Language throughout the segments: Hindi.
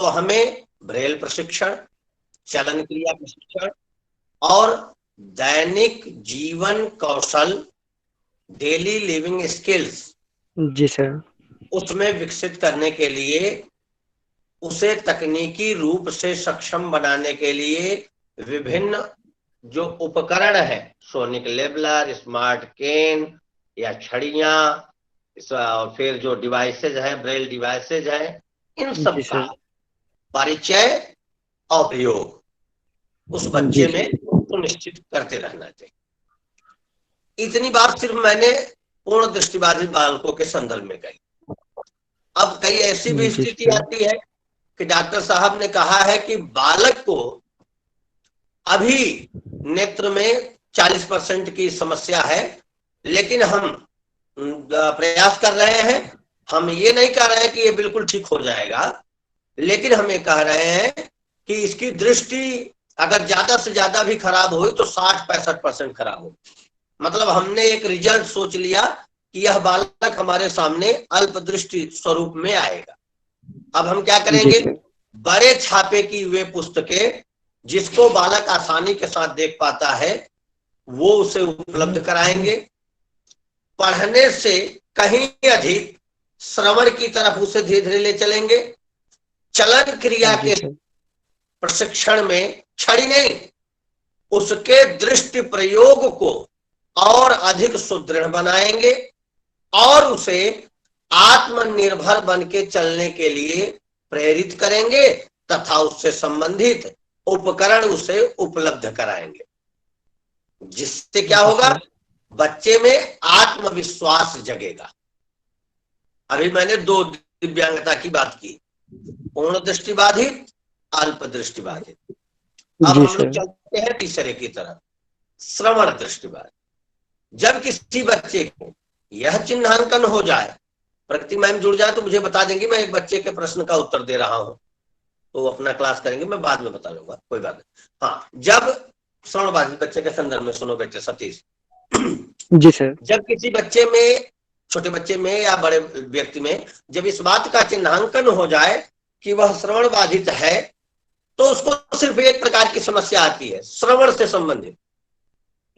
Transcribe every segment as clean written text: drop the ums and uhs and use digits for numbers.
तो हमें ब्रेल प्रशिक्षण, चलन क्रिया प्रशिक्षण और दैनिक जीवन कौशल, डेली लिविंग स्किल्स जी सर। उसमें विकसित करने के लिए, उसे तकनीकी रूप से सक्षम बनाने के लिए विभिन्न जो उपकरण है, सोनिक लेबलर, स्मार्ट केन या छड़ियां, फिर जो डिवाइसेज है, ब्रेल डिवाइसेज है, इन सब जी का सर। परिचय और प्रयोग उस जी बच्चे में सर। सुनिश्चित करते रहना चाहिए। इतनी बात सिर्फ मैंने पूर्ण दृष्टिबाधित बालकों के संदर्भ में कही। अब कई ऐसी भी जी स्थिति सर। आती है कि डॉक्टर साहब ने कहा है कि बालक को अभी नेत्र में 40% की समस्या है, लेकिन हम प्रयास कर रहे हैं, हम ये नहीं कह रहे हैं कि ये बिल्कुल ठीक हो जाएगा, लेकिन हम ये कह रहे हैं कि इसकी दृष्टि अगर ज्यादा से ज्यादा भी खराब हुई तो 60-65% खराब हो। मतलब हमने एक रिजल्ट सोच लिया कि यह बालक हमारे सामने अल्प दृष्टि स्वरूप में आएगा। अब हम क्या जी करेंगे, सर। बड़े छापे की वे पुस्तकें जिसको बालक आसानी के साथ देख पाता है वो उसे उपलब्ध कराएंगे। पढ़ने से कहीं अधिक श्रवण की तरफ उसे धीरे धीरे ले चलेंगे। चलन क्रिया जी के सर। प्रशिक्षण में छड़ी नहीं, उसके दृष्टि प्रयोग को और अधिक सुदृढ़ बनाएंगे और उसे आत्मनिर्भर बन के चलने के लिए प्रेरित करेंगे तथा उससे संबंधित उपकरण उसे उपलब्ध कराएंगे, जिससे क्या जी होगा, सर। बच्चे में आत्मविश्वास जगेगा। अभी मैंने दो दिव्यांगता की बात की, पूर्ण दृष्टिबाधित, अल्प दृष्टिबाधित। अब जी हम लोग सर। चलते हैं तीसरे की तरफ, श्रवण दृष्टिबाधित। जब किसी बच्चे को यह चिन्हांकन हो जाए, प्रगति मैम जुड़ जाए तो मुझे बता देंगे, मैं एक बच्चे के प्रश्न का उत्तर दे रहा हूं तो वो अपना क्लास करेंगे, मैं बाद में बता दूंगा, कोई बात नहीं। हाँ, जब श्रवणबाधित बच्चे के संदर्भ में सुनो बेटे सतीश, जी सर। जब किसी बच्चे में, छोटे बच्चे में या बड़े व्यक्ति में जब इस बात का चिन्हांकन हो जाए कि वह श्रवण बाधित है, तो उसको सिर्फ एक प्रकार की समस्या आती है श्रवण से संबंधित।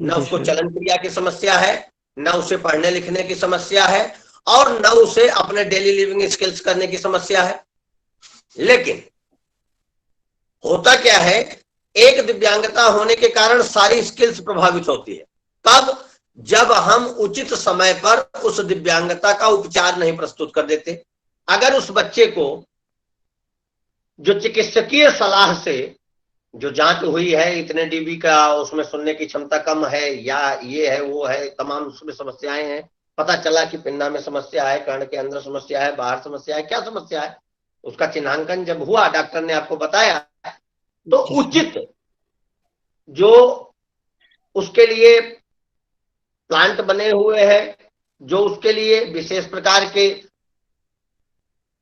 न जी उसको सर। चलन क्रिया की समस्या है, न उसे पढ़ने लिखने की समस्या है, और न उसे अपने डेली लिविंग स्किल्स करने की समस्या है। लेकिन होता क्या है, एक दिव्यांगता होने के कारण सारी स्किल्स प्रभावित होती है। कब? जब हम उचित समय पर उस दिव्यांगता का उपचार नहीं प्रस्तुत कर देते। अगर उस बच्चे को जो चिकित्सकीय सलाह से जो जांच हुई है, इतने डीबी का उसमें सुनने की क्षमता कम है, या ये है वो है, तमाम उसमें समस्याएं हैं, पता चला कि पिन्ना में समस्या है, कर्ण के अंदर समस्या है, बाहर समस्या है, क्या समस्या है, उसका चिन्हांकन जब हुआ, डॉक्टर ने आपको बताया, तो जी सर। उचित जो उसके लिए प्लांट बने हुए हैं, जो उसके लिए विशेष प्रकार के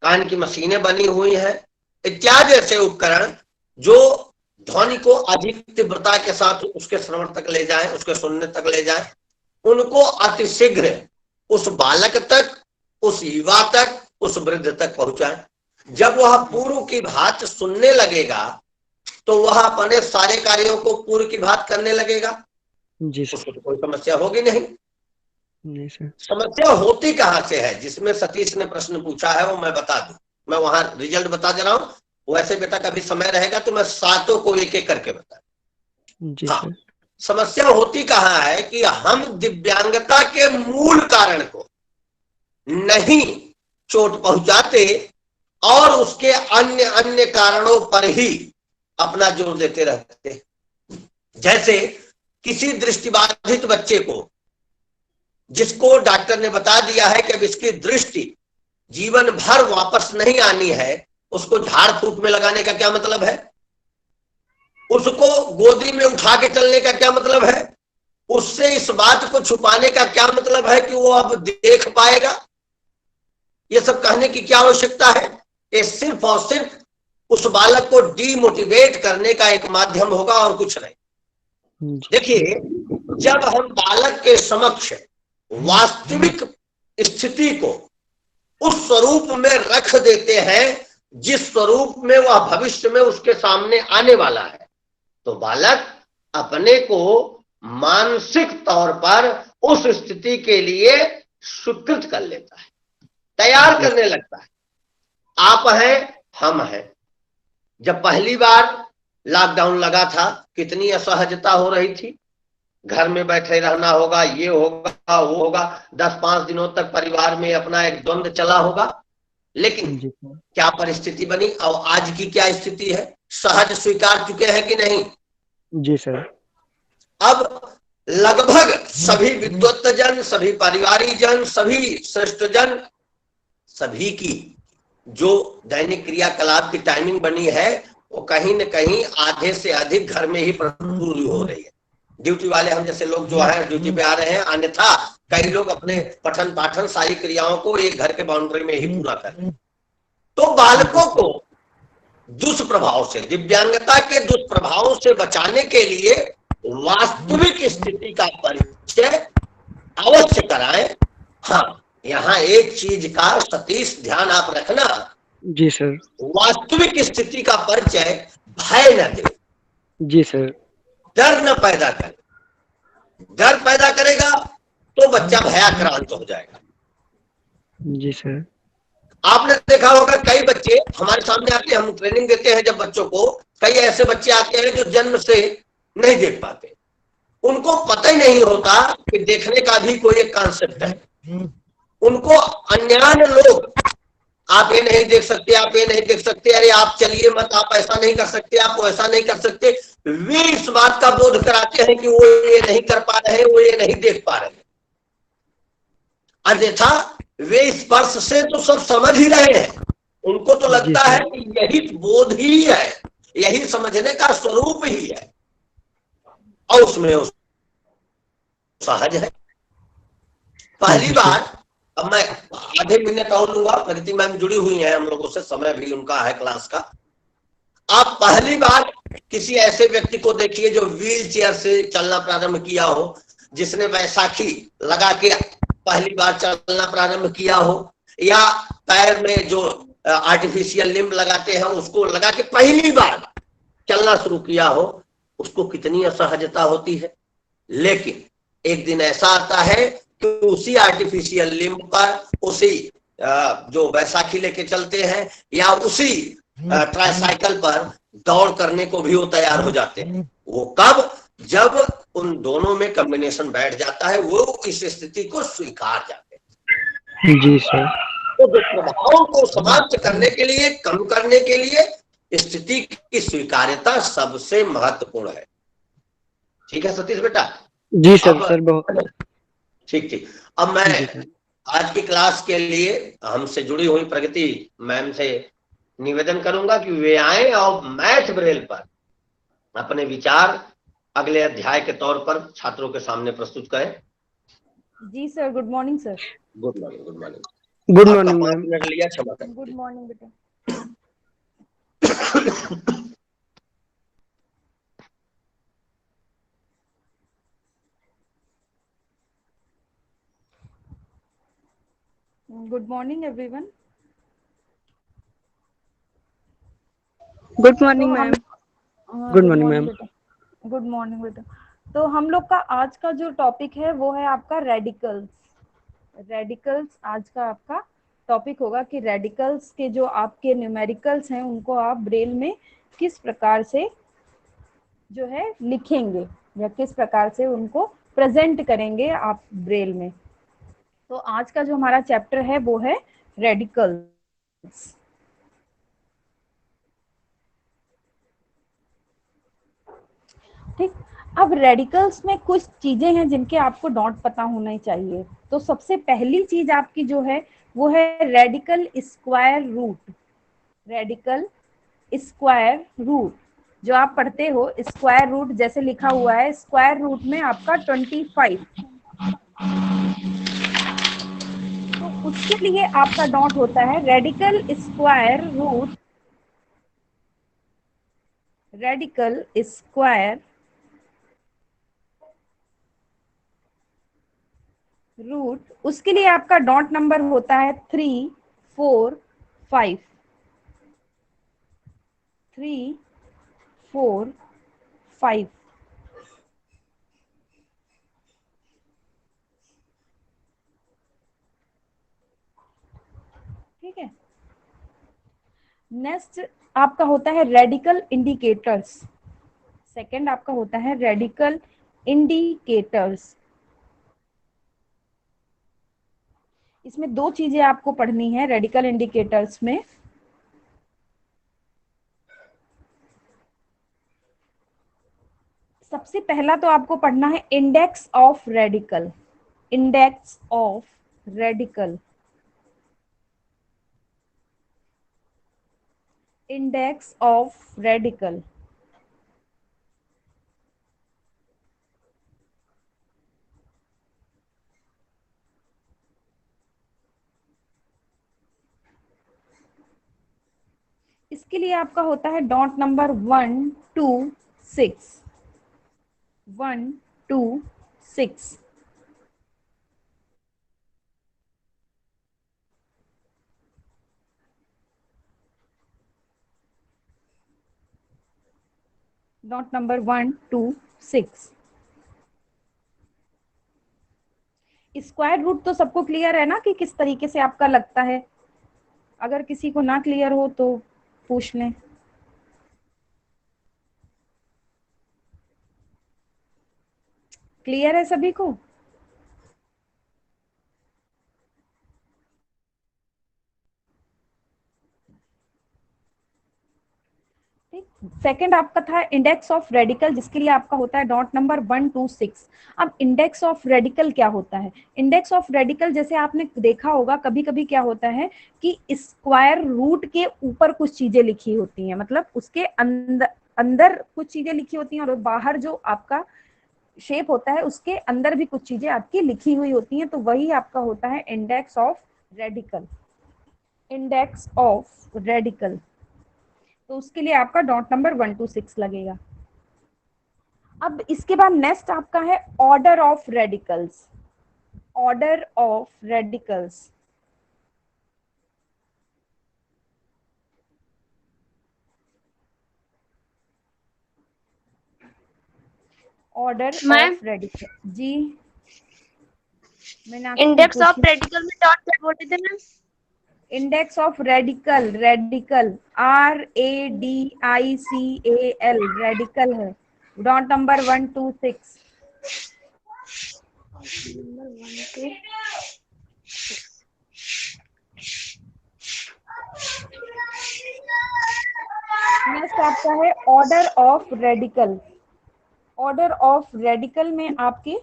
कान की मशीनें बनी हुई हैं, इत्यादि ऐसे उपकरण जो ध्वनि को अधिक तीव्रता के साथ उसके श्रवण तक ले जाए, उसके सुनने तक ले जाए, उनको अतिशीघ्र उस बालक तक, उस युवा तक, उस वृद्ध तक पहुंचाए। जब वह पूर्व की भांति सुनने लगेगा तो वह अपने सारे कार्यों को पूर्व की भांति करने लगेगा, जी सर। उसको तो कोई समस्या होगी नहीं। जी सर। समस्या होती कहां से है, जिसमें सतीश ने प्रश्न पूछा है वो मैं बता दूं, मैं वहां रिजल्ट बता दे रहा हूं। वैसे बेटा कभी समय रहेगा तो मैं सातों को एक एक करके बता। जी हाँ, सर। समस्या होती कहां है कि हम दिव्यांगता के मूल कारण को नहीं चोट पहुंचाते और उसके अन्य अन्य कारणों पर ही अपना जोर देते रहते। जैसे किसी दृष्टिबाधित बच्चे को, जिसको डॉक्टर ने बता दिया है कि अब इसकी दृष्टि जीवन भर वापस नहीं आनी है, उसको झाड़ फूक में लगाने का क्या मतलब है, उसको गोदी में उठा के चलने का क्या मतलब है, उससे इस बात को छुपाने का क्या मतलब है कि वो अब देख पाएगा। ये सब कहने की क्या आवश्यकता है, ये सिर्फ और सिर्फ उस बालक को डीमोटिवेट करने का एक माध्यम होगा और कुछ नहीं। देखिए, जब हम बालक के समक्ष वास्तविक स्थिति को उस स्वरूप में रख देते हैं जिस स्वरूप में वह भविष्य में उसके सामने आने वाला है, तो बालक अपने को मानसिक तौर पर उस स्थिति के लिए स्वीकृत कर लेता है, तैयार करने लगता है। आप हैं, हम हैं। जब पहली बार लॉकडाउन लगा था, कितनी असहजता हो रही थी, घर में बैठे रहना होगा, ये होगा वो होगा, 10-5 दिनों तक परिवार में अपना एक द्वंद्व चला होगा। लेकिन जी सर। क्या परिस्थिति बनी और आज की क्या स्थिति है, सहज स्वीकार चुके हैं कि नहीं? जी सर। अब लगभग सभी विद्वत जन, सभी परिवारी जन, सभी श्रेष्ठ जन, सभी की जो दैनिक क्रियाकलाप की टाइमिंग बनी है, वो कहीं न कहीं आधे से अधिक घर में ही पूरी हो रही है। ड्यूटी वाले हम जैसे लोग जो है ड्यूटी पे आ रहे हैं, अन्यथा कई लोग अपने पठन पाठन सारी क्रियाओं को एक घर के बाउंड्री में ही पूरा कर रहे हैं। तो बालकों को दुष्प्रभाव से, दिव्यांगता के दुष्प्रभावों से बचाने के लिए वास्तविक स्थिति का परिचय अवश्य कराएं। हाँ, यहाँ एक चीज का सतीश ध्यान आप रखना। जी सर। वास्तविक स्थिति का परिचय भय न दे, जी सर। डर न पैदा करे। डर पैदा करेगा तो बच्चा भयाक्रांत हो जाएगा। जी सर। आपने देखा होगा कई बच्चे हमारे सामने आते हैं, हम ट्रेनिंग देते हैं जब बच्चों को, कई ऐसे बच्चे आते हैं जो जन्म से नहीं देख पाते, उनको पता ही नहीं होता कि देखने का भी कोई एक कॉन्सेप्ट है। उनको अनजान लोग, आप ये नहीं देख सकते, आप ये नहीं देख सकते, अरे आप चलिए मत, आप ऐसा नहीं कर सकते, आप वैसा नहीं कर सकते, वे इस बात का बोध कराते हैं कि वो ये नहीं कर पा रहे, वो ये नहीं देख पा रहे। अन्यथा वे स्पर्श से तो सब समझ ही रहे हैं, उनको तो लगता है कि यही बोध ही है, यही समझने का स्वरूप ही है, और उसमें सहज है। पहली बार, अब मैं आधे मिनट और लूंगा, प्रगति मैम जुड़ी हुई है हम लोगों से, समय भी उनका है क्लास का। आप पहली बार किसी ऐसे व्यक्ति को देखिए जो व्हील चेयर से चलना प्रारंभ किया हो, जिसने बैसाखी लगा के पहली बार चलना प्रारंभ किया हो, या पैर में जो आर्टिफिशियल लिम्ब लगाते हैं उसको लगा के पहली बार चलना शुरू किया हो, उसको कितनी असहजता होती है। लेकिन एक दिन ऐसा आता है कि उसी आर्टिफिशियल लिम्ब पर, उसी जो बैसाखी लेके चलते हैं, या उसी ट्राइसाइकिल पर दौड़ करने को भी वो तैयार हो जाते हैं। वो कब? जब उन दोनों में कॉम्बिनेशन बैठ जाता है, वो इस स्थिति को स्वीकार जाते हैं। जी सर। तो दुष्प्रभावों को समाप्त करने के लिए, कम करने के लिए स्थिति की स्वीकार्यता सबसे महत्वपूर्ण है। ठीक है सतीश बेटा? जी सर। सर बहुत ठीक ठीक। अब मैं आज की क्लास के लिए हमसे जुड़ी हुई प्रगति मैम से निवेदन करूंगा कि वे आए और मैथ ब्रेल पर अपने विचार अगले अध्याय के तौर पर छात्रों के सामने प्रस्तुत करें। जी sir. Good morning sir. Good morning. Good morning. Good आपका मॉर्निंग 5 मैम। मिनट लिया, क्षमा करें। गुड मॉर्निंग बेटा। Good morning everyone. Good morning ma'am. Good morning ma'am. बेटा। गुड मॉर्निंग बेटा। तो हम लोग का आज का जो टॉपिक है वो है आपका रेडिकल्स। रेडिकल्स आज का आपका टॉपिक होगा कि रेडिकल्स के जो आपके न्यूमेरिकल्स हैं उनको आप ब्रेल में किस प्रकार से जो है लिखेंगे या किस प्रकार से उनको प्रेजेंट करेंगे आप ब्रेल में। तो आज का जो हमारा चैप्टर है वो है रेडिकल्स। ठीक। अब रेडिकल्स में कुछ चीजें हैं जिनके आपको डॉट पता होना ही चाहिए। तो सबसे पहली चीज आपकी जो है वो है radical square root. Radical square root जो आप पढ़ते हो, स्क्वायर रूट जैसे लिखा हुआ है, स्क्वायर रूट में आपका 25। तो उसके लिए आपका डॉट होता है radical square root. Radical square root, उसके लिए आपका डॉट नंबर होता है 3, 4, 5। 3, 4, 5। ठीक है। नेक्स्ट आपका होता है रेडिकल इंडिकेटर्स। सेकंड आपका होता है रेडिकल इंडिकेटर्स। इसमें दो चीजें आपको पढ़नी है रेडिकल इंडिकेटर्स में। सबसे पहला तो आपको पढ़ना है index of radical. Index of radical. Index of radical. इसके लिए आपका होता है dot number 1, 2, 6। 1, 2, 6। Dot number 1, 2, 6। Square root तो सबको क्लियर है ना कि किस तरीके से आपका लगता है। अगर किसी को ना क्लियर हो तो पूछ लें। क्लियर है सभी को? ठीक। सेकंड आपका था इंडेक्स ऑफ रेडिकल, जिसके लिए आपका होता है डॉट नंबर 1, 2, 6। अब इंडेक्स ऑफ रेडिकल क्या होता है? इंडेक्स ऑफ रेडिकल जैसे आपने देखा होगा कभी कभी क्या होता है कि स्क्वायर रूट के ऊपर कुछ चीजें लिखी होती हैं, मतलब उसके अंदर अंदर कुछ चीजें लिखी होती हैं और बाहर जो आपका शेप होता है उसके अंदर भी कुछ चीजें आपकी लिखी हुई होती हैं, तो वही आपका होता है index of radical. Index of radical. तो उसके लिए आपका डॉट नंबर 1, 2, 6 लगेगा। अब इसके बाद नेक्स्ट आपका है order of radicals. Order of radicals. Order ma'am, of radical. जी मीनाक्षी इंडेक्स ऑफ पूछिए। रेडिकल में डॉट क्या बोलते थे ma'am? Index of radical. Radical RADICAL radical है। Dot number 1, 2, 6। नंबर 1, 2। नेक्स्ट आपका है order of radical. Order of radical में आपके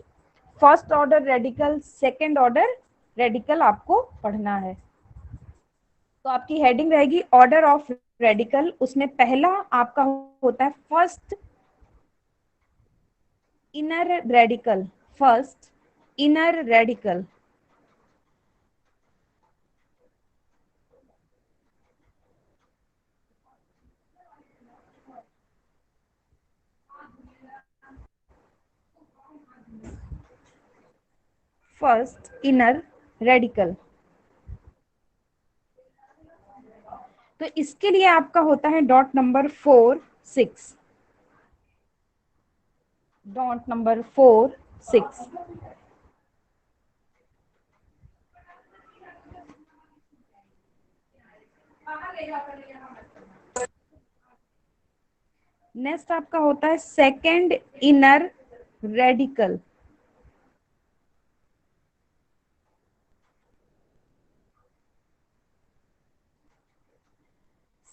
first order radical, second order radical आपको पढ़ना है। तो आपकी हेडिंग रहेगी ऑर्डर ऑफ रेडिकल। उसमें पहला आपका होता है first inner radical. First inner radical. First inner radical. तो इसके लिए आपका होता है dot number 4, 6। Dot number 4, 6। Next आपका होता है second inner radical.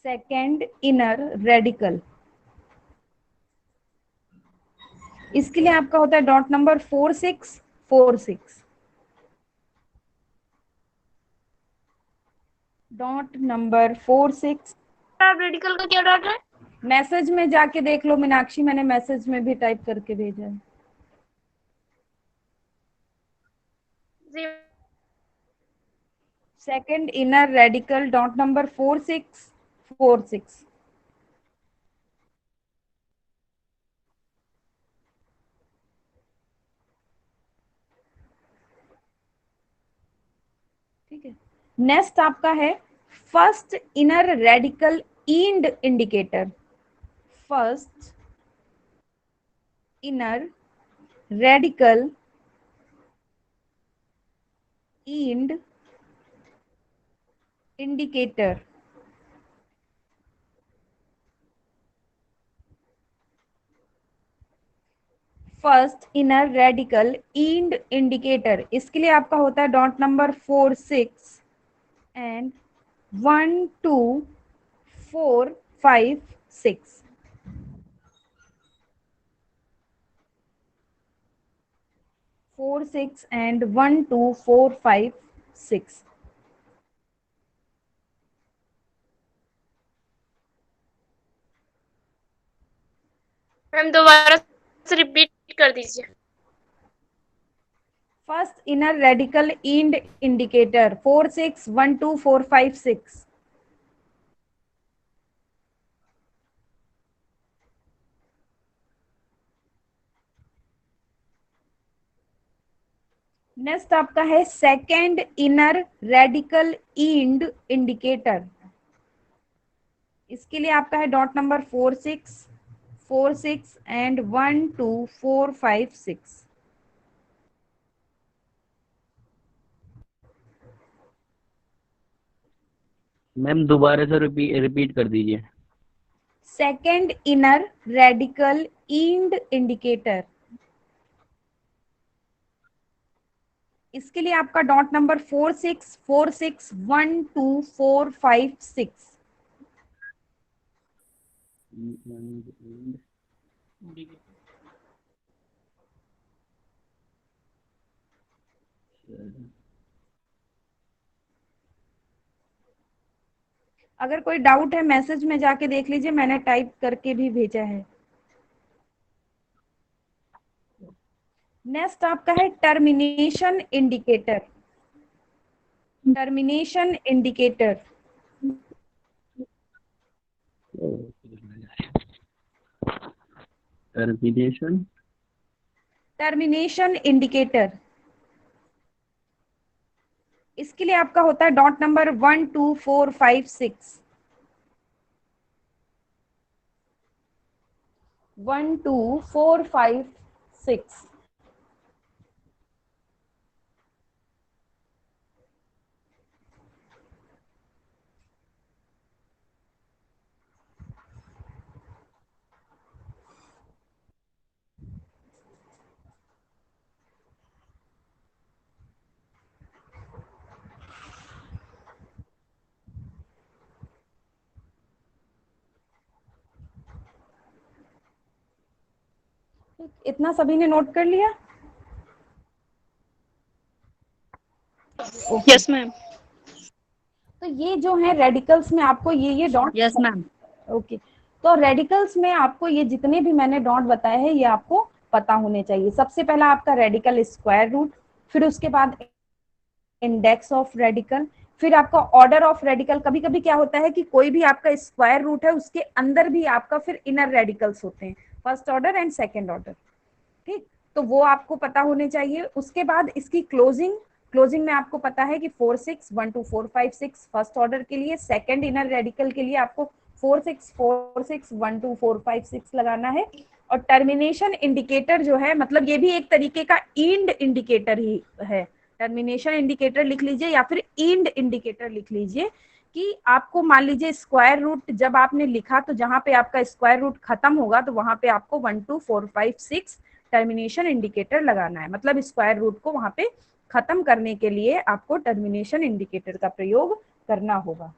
Second inner radical. इसके लिए आपका होता है dot number 4, 6, 4, 6। Dot number 4, 6। Radical का क्या डॉट है? मैसेज में जाके देख लो मीनाक्षी, मैंने मैसेज में भी टाइप करके भेजा है। जी। Second inner radical dot number 4, 6, 4, 6। ठीक है। नेक्स्ट आपका है first inner radical end indicator. First inner radical and indicator. First inner radical and indicator, इसके लिए आपका होता है dot number 4 6 and 1 2 4 5 6। 4 6 and 1 2 4 5 6। Ma'am दोबारा से रिपीट कर दीजिए। First inner radical and indicator 4 6 1 2 4 5 6। Next आपका है second inner radical and indicator, इसके लिए आपका है डॉट नंबर 4 6 एंड 1 2 4 5 6। मैम दोबारा से रिपीट कर दीजिए। Second inner radical and indicator, इसके लिए आपका डॉट नंबर 4 6 1 2 4 5 6। अगर कोई डाउट है मैसेज में जाके देख लीजिए, मैंने टाइप करके भी भेजा है। नेक्स्ट आपका है termination indicator. Termination indicator, termination termination indicator, इसके लिए आपका होता है डॉट नंबर 1 2 4 5 6। 1 2 4 5 6। इतना सभी ने नोट कर लिया? Yes ma'am. तो ये जो है रेडिकल्स में आपको ये डॉट, यस मैम। ओके, तो रेडिकल्स में आपको ये जितने भी मैंने डॉट बताए हैं ये आपको पता होने चाहिए। सबसे पहला आपका रेडिकल स्क्वायर रूट, फिर उसके बाद इंडेक्स ऑफ रेडिकल, फिर आपका ऑर्डर ऑफ रेडिकल। कभी कभी क्या होता है कि कोई भी आपका स्क्वायर रूट है उसके अंदर भी आपका फिर इनर रेडिकल्स होते हैं, first order and second order, ठीक, तो वो आपको पता होने चाहिए। उसके बाद इसकी क्लोजिंग, क्लोजिंग में आपको पता है कि 4 6 1 2 4 5 6 फर्स्ट ऑर्डर के लिए, सेकंड इनर रेडिकल के लिए आपको 4 6 1 2 4 5 6 लगाना है। और टर्मिनेशन इंडिकेटर जो है, मतलब ये भी एक तरीके का इंड इंडिकेटर ही है। टर्मिनेशन इंडिकेटर लिख लीजिए या फिर इंड इंडिकेटर लिख लीजिए कि आपको मान लीजिए स्क्वायर रूट जब आपने लिखा तो जहां पे आपका स्क्वायर रूट खत्म होगा तो वहां पे आपको 1 2 4 5 6 टर्मिनेशन इंडिकेटर लगाना है। मतलब स्क्वायर रूट को वहां पे खत्म करने के लिए आपको टर्मिनेशन इंडिकेटर का प्रयोग करना होगा।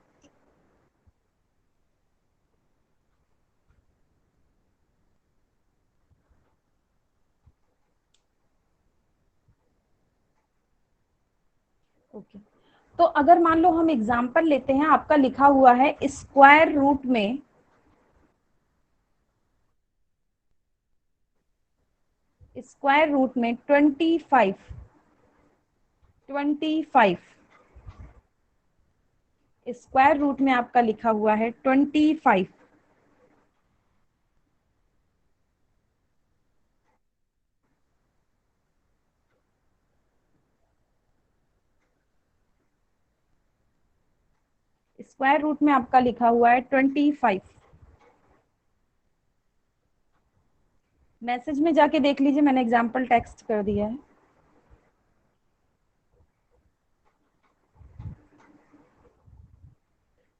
ओके, तो अगर मान लो हम एग्जांपल लेते हैं, आपका लिखा हुआ है स्क्वायर रूट में, स्क्वायर रूट में 25 स्क्वायर रूट में आपका लिखा हुआ है 25। स्क्वायर रूट में आपका लिखा हुआ है 25। मैसेज में जाके देख लीजिए, मैंने एग्जाम्पल टेक्स्ट कर दिया है।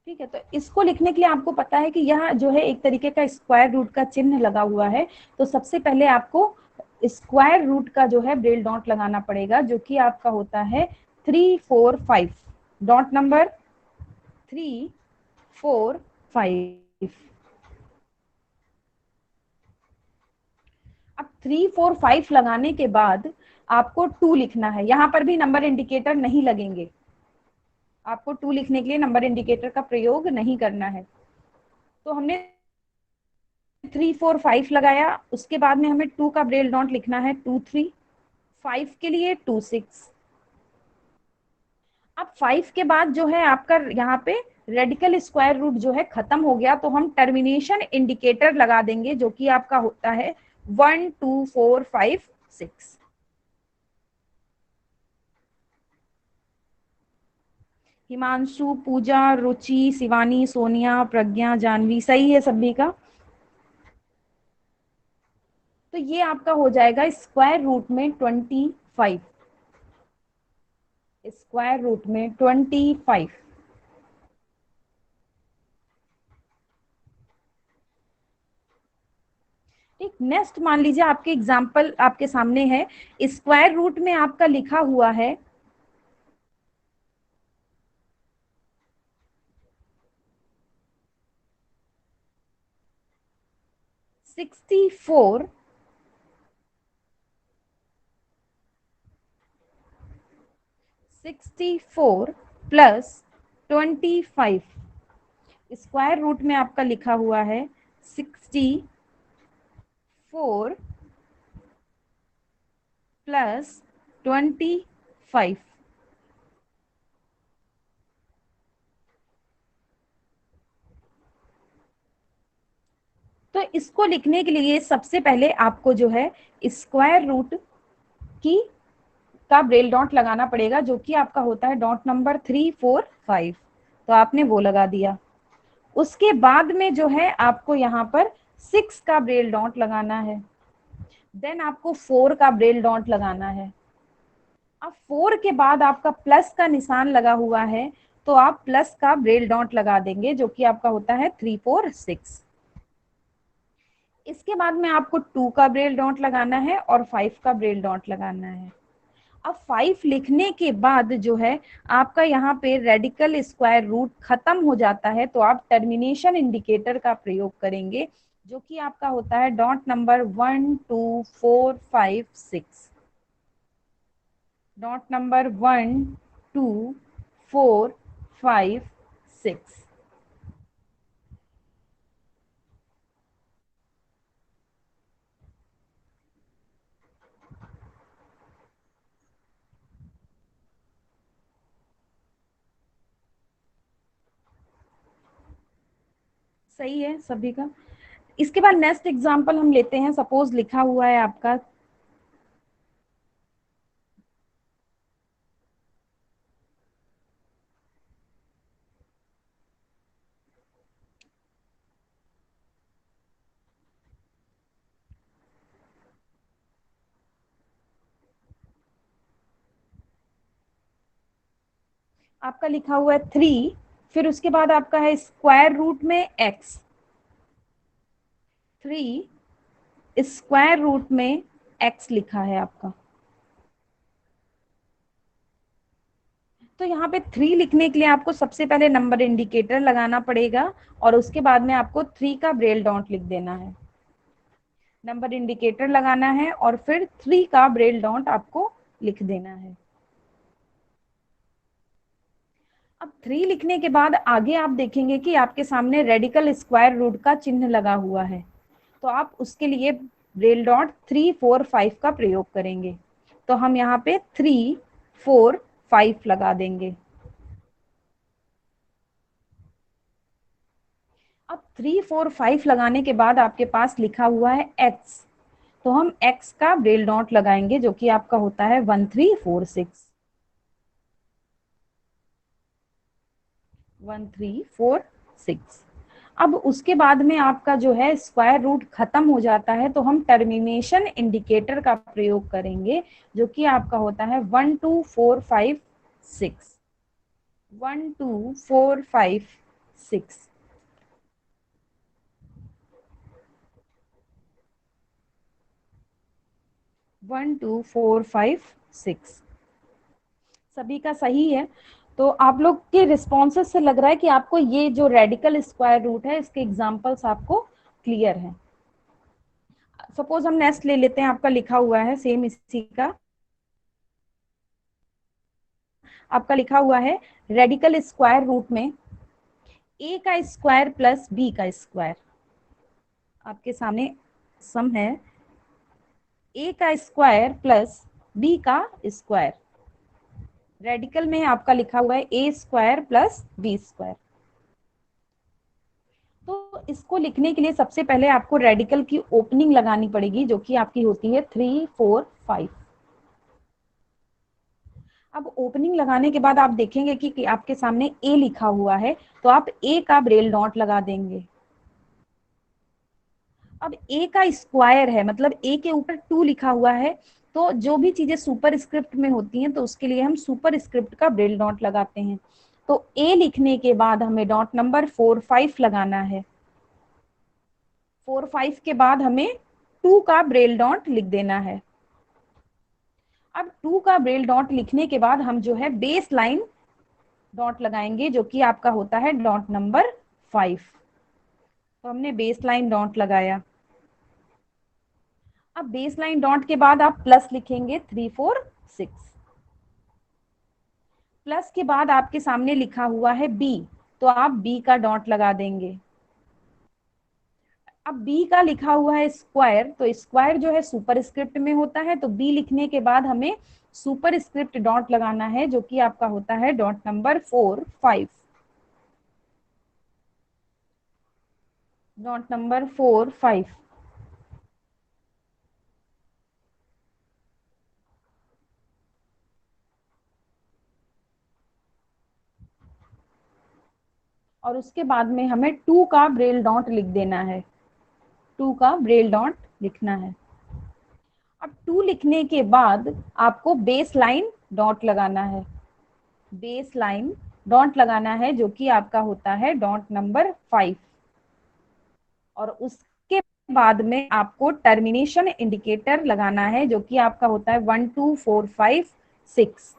ठीक है, तो इसको लिखने के लिए आपको पता है कि यह जो है एक तरीके का स्क्वायर रूट का चिन्ह लगा हुआ है। तो सबसे पहले आपको स्क्वायर रूट का जो है ब्रेल डॉट लगाना पड़ेगा, जो कि आपका होता है 3 4 5। Dot number 3 4 5। अब 3 4 5 लगाने के बाद आपको 2 लिखना है। यहाँ पर भी नंबर इंडिकेटर नहीं लगेंगे, आपको 2 लिखने के लिए नंबर इंडिकेटर का प्रयोग नहीं करना है। तो हमने 3 4 5 लगाया, उसके बाद में हमें 2 का ब्रेल डॉट लिखना है 2 3, 5 के लिए 2 6। अब 5 के बाद जो है आपका यहाँ पे रेडिकल स्क्वायर रूट जो है खत्म हो गया, तो हम टर्मिनेशन इंडिकेटर लगा देंगे, जो कि आपका होता है 1 2 4 5 6। हिमांशु, पूजा, रुचि, शिवानी, सोनिया, प्रज्ञा, जानवी, सही है सभी का। तो ये आपका हो जाएगा स्क्वायर रूट में 25, स्क्वायर रूट में 25। ठीक, नेक्स्ट मान लीजिए आपके एग्जाम्पल आपके सामने है, स्क्वायर रूट में आपका लिखा हुआ है 64 प्लस 25। स्क्वायर रूट में आपका लिखा हुआ है 64 प्लस 25। तो इसको लिखने के लिए सबसे पहले आपको जो है स्क्वायर रूट की का ब्रेल डॉट लगाना पड़ेगा, जो कि आपका होता है डॉट नंबर 3 4 5। तो आपने वो लगा दिया। उसके बाद में जो है आपको यहाँ पर 6 का ब्रेल डॉट लगाना है, देन आपको 4 का ब्रेल डॉट लगाना है। अब 4 के बाद आपका प्लस का निशान लगा हुआ है, तो आप प्लस का ब्रेल डॉट लगा देंगे, जो कि आपका होता है 3 4 6। इसके बाद में आपको 2 का ब्रेल डॉट लगाना है और 5 का ब्रेल डॉट लगाना है। अब 5 लिखने के बाद जो है आपका यहाँ पे रेडिकल स्क्वायर रूट खत्म हो जाता है, तो आप टर्मिनेशन इंडिकेटर का प्रयोग करेंगे, जो कि आपका होता है डॉट नंबर 1 2 4 5 6। Dot number 1 2 4 5 6। सही है सभी का। इसके बाद नेक्स्ट एग्जांपल हम लेते हैं। सपोज लिखा हुआ है आपका आपका लिखा हुआ है 3, फिर उसके बाद आपका है स्क्वायर रूट में x, 3 स्क्वायर रूट में x लिखा है आपका। तो यहाँ पे 3 लिखने के लिए आपको सबसे पहले नंबर इंडिकेटर लगाना पड़ेगा, और उसके बाद में आपको 3 का ब्रेल डॉट लिख देना है। नंबर इंडिकेटर लगाना है और फिर 3 का ब्रेल डॉट आपको लिख देना है। अब 3 लिखने के बाद आगे आप देखेंगे कि आपके सामने रेडिकल स्क्वायर रूट का चिन्ह लगा हुआ है, तो आप उसके लिए ब्रेल डॉट 3 4 5 का प्रयोग करेंगे। तो हम यहाँ पे 3 4 5 लगा देंगे। अब 3 4 5 लगाने के बाद आपके पास लिखा हुआ है x, तो हम x का ब्रेल डॉट लगाएंगे, जो कि आपका होता है 1 3 4 6। 1 3 4 6। अब उसके बाद में आपका जो है स्क्वायर रूट खत्म हो जाता है तो हम टर्मिनेशन इंडिकेटर का प्रयोग करेंगे, जो कि आपका होता है 1 2 4 5 6, 1 2 4 5 6। 1 2 4 5 6 सभी का सही है। तो आप लोग के रिस्पॉन्सेस से लग रहा है कि आपको ये जो रेडिकल स्क्वायर रूट है इसके एग्जांपल्स आपको क्लियर है। सपोज हम नेक्स्ट ले लेते हैं, आपका लिखा हुआ है सेम इसी का, आपका लिखा हुआ है रेडिकल स्क्वायर रूट में a का स्क्वायर प्लस b का स्क्वायर। आपके सामने सम है a का स्क्वायर प्लस b का स्क्वायर। रेडिकल में आपका लिखा हुआ है a square plus b square. तो इसको लिखने के लिए सबसे पहले आपको रेडिकल की ओपनिंग लगानी पड़ेगी, जो कि आपकी होती है 3 4 5। अब ओपनिंग लगाने के बाद आप देखेंगे कि आपके सामने a लिखा हुआ है, तो आप a का ब्रेल डॉट लगा देंगे। अब a का स्क्वायर है, मतलब a के ऊपर 2 लिखा हुआ है, तो जो भी चीजें सुपर स्क्रिप्ट में होती हैं तो उसके लिए हम सुपर स्क्रिप्ट का ब्रेल डॉट लगाते हैं। तो a लिखने के बाद हमें डॉट नंबर 4 5 लगाना है। 4 5 के बाद हमें 2 का ब्रेल डॉट लिख देना है। अब 2 का ब्रेल डॉट लिखने के बाद हम जो है बेस लाइन डॉट लगाएंगे, जो कि आपका होता है डॉट नंबर 5। तो हमने बेस लाइन डॉट लगाया। अब बेस लाइन डॉट के बाद आप प्लस लिखेंगे 3 4 6। प्लस के बाद आपके सामने लिखा हुआ है b, तो आप b का डॉट लगा देंगे। अब b का लिखा हुआ है स्क्वायर, तो स्क्वायर जो है सुपर स्क्रिप्ट में होता है, तो b लिखने के बाद हमें सुपर स्क्रिप्ट डॉट लगाना है, जो कि आपका होता है डॉट नंबर 4 5। Dot number 4 5। और उसके बाद में हमें 2 का ब्रेल डॉट लिख देना है। 2 का ब्रेल डॉट लिखना है। अब 2 लिखने के बाद आपको बेस लाइन डॉट लगाना है। बेस लाइन डॉट लगाना है, जो कि आपका होता है डॉट नंबर 5। और उसके बाद में आपको टर्मिनेशन इंडिकेटर लगाना है, जो कि आपका होता है 1 2 4 5 6।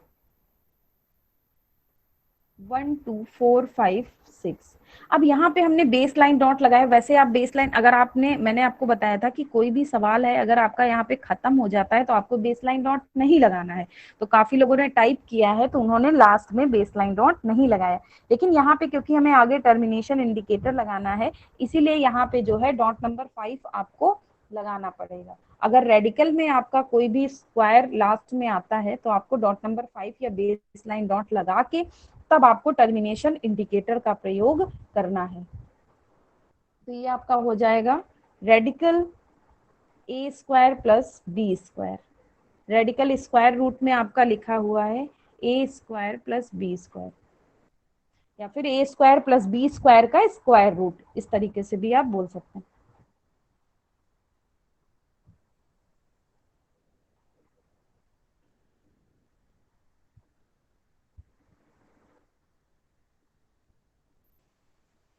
1 2 4 5 6। अब यहाँ पे हमने बेस लाइन डॉट लगाया। वैसे आप बेस लाइन, अगर मैंने आपको बताया था कि कोई भी सवाल है अगर आपका यहाँ पे खत्म हो जाता है तो आपको बेस लाइन डॉट नहीं लगाना है। तो काफी लोगों ने टाइप किया है तो उन्होंने लास्ट में बेस लाइन डॉट नहीं लगाया, लेकिन यहाँ पे क्योंकि हमें आगे टर्मिनेशन इंडिकेटर लगाना है, इसीलिए यहाँ पे जो है डॉट नंबर 5 आपको लगाना पड़ेगा। अगर रेडिकल में आपका कोई भी स्क्वायर लास्ट में आता है तो आपको डॉट नंबर 5 या बेस लाइन डॉट लगा के तब आपको टर्मिनेशन इंडिकेटर का प्रयोग करना है। तो ये आपका हो जाएगा radical A square plus B square. Radical square root में आपका लिखा हुआ है A square plus B square, या फिर A square plus B square का स्क्वायर रूट, इस तरीके से भी आप बोल सकते हैं।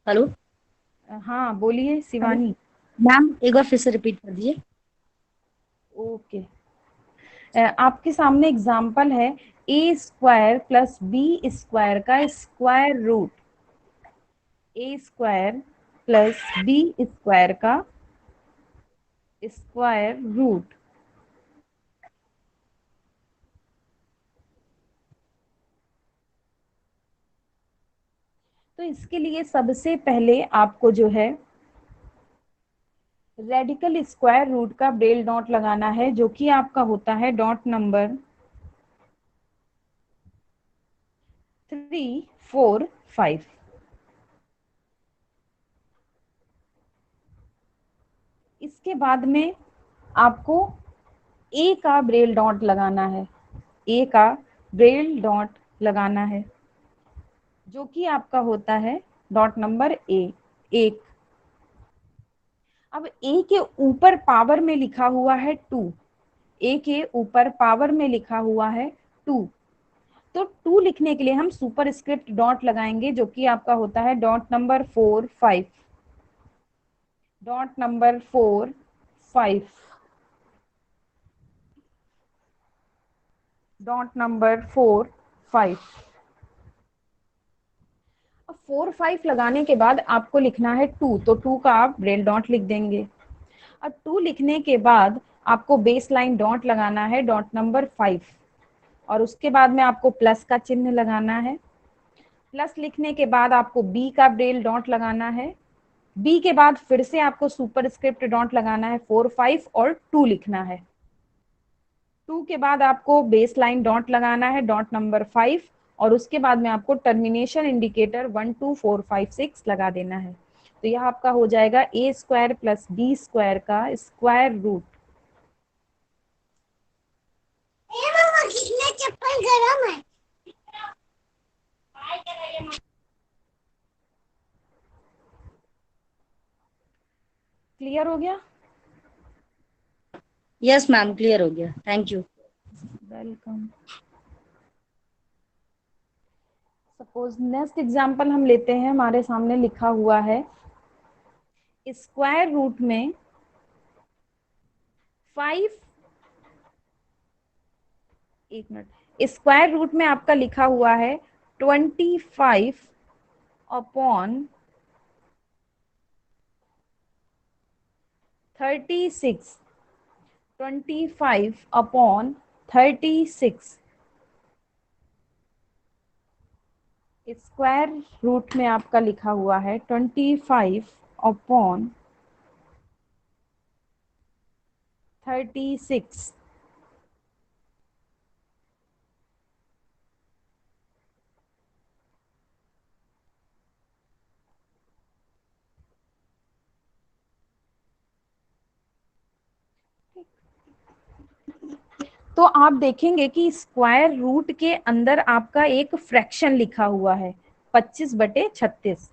हेलो। हाँ बोलिए हेलो शिवानी। मैम, एक बार फिर से रिपीट कर दीजिए। ओके, आपके सामने एग्जाम्पल है A square plus B square का स्क्वायर रूट। ए स्क्वायर प्लस बी स्क्वायर का स्क्वायर रूट। तो इसके लिए सबसे पहले आपको जो है रेडिकल स्क्वायर रूट का ब्रेल डॉट लगाना है, जो कि आपका होता है डॉट नंबर 3 4 5। इसके बाद में आपको ए का ब्रेल डॉट लगाना है। ए का ब्रेल डॉट लगाना है, जो कि आपका होता है डॉट नंबर 1। अब a के ऊपर पावर में लिखा हुआ है 2, a के ऊपर पावर में लिखा हुआ है 2, तो 2 लिखने के लिए हम सुपर स्क्रिप्ट डॉट लगाएंगे, जो कि आपका होता है dot number 4 5, dot number 4 5, dot number 4 5। अब 4 5 लगाने के बाद आपको लिखना है 2, तो 2 का आप ब्रेल डॉट लिख देंगे। अब 2 लिखने के बाद आपको बेस लाइन डॉट लगाना है डॉट नंबर 5, और उसके बाद में आपको प्लस का चिन्ह लगाना है। प्लस लिखने के बाद आपको बी का ब्रेल डॉट लगाना है। बी के बाद फिर से आपको सुपर स्क्रिप्ट डॉट लगाना है 4 5 और 2 लिखना है। 2 के बाद आपको बेस लाइन डॉट लगाना है डॉट नंबर 5, और उसके बाद में आपको टर्मिनेशन इंडिकेटर 1 2 4 5 6 लगा देना है। तो यह आपका हो जाएगा a square plus b square का स्क्वायर रूट। चप्पल गरम है। क्लियर हो गया? यस मैम, क्लियर हो गया, thank you. Welcome. Suppose next example हम लेते हैं, हमारे सामने लिखा हुआ है स्क्वायर रूट में 5, एक मिनट, स्क्वायर रूट में आपका लिखा हुआ है 25 अपॉन 36, 25 अपॉन 36। स्क्वायर रूट में आपका लिखा हुआ है 25 अपॉन 36। तो आप देखेंगे कि स्क्वायर रूट के अंदर आपका एक फ्रैक्शन लिखा हुआ है 25/36,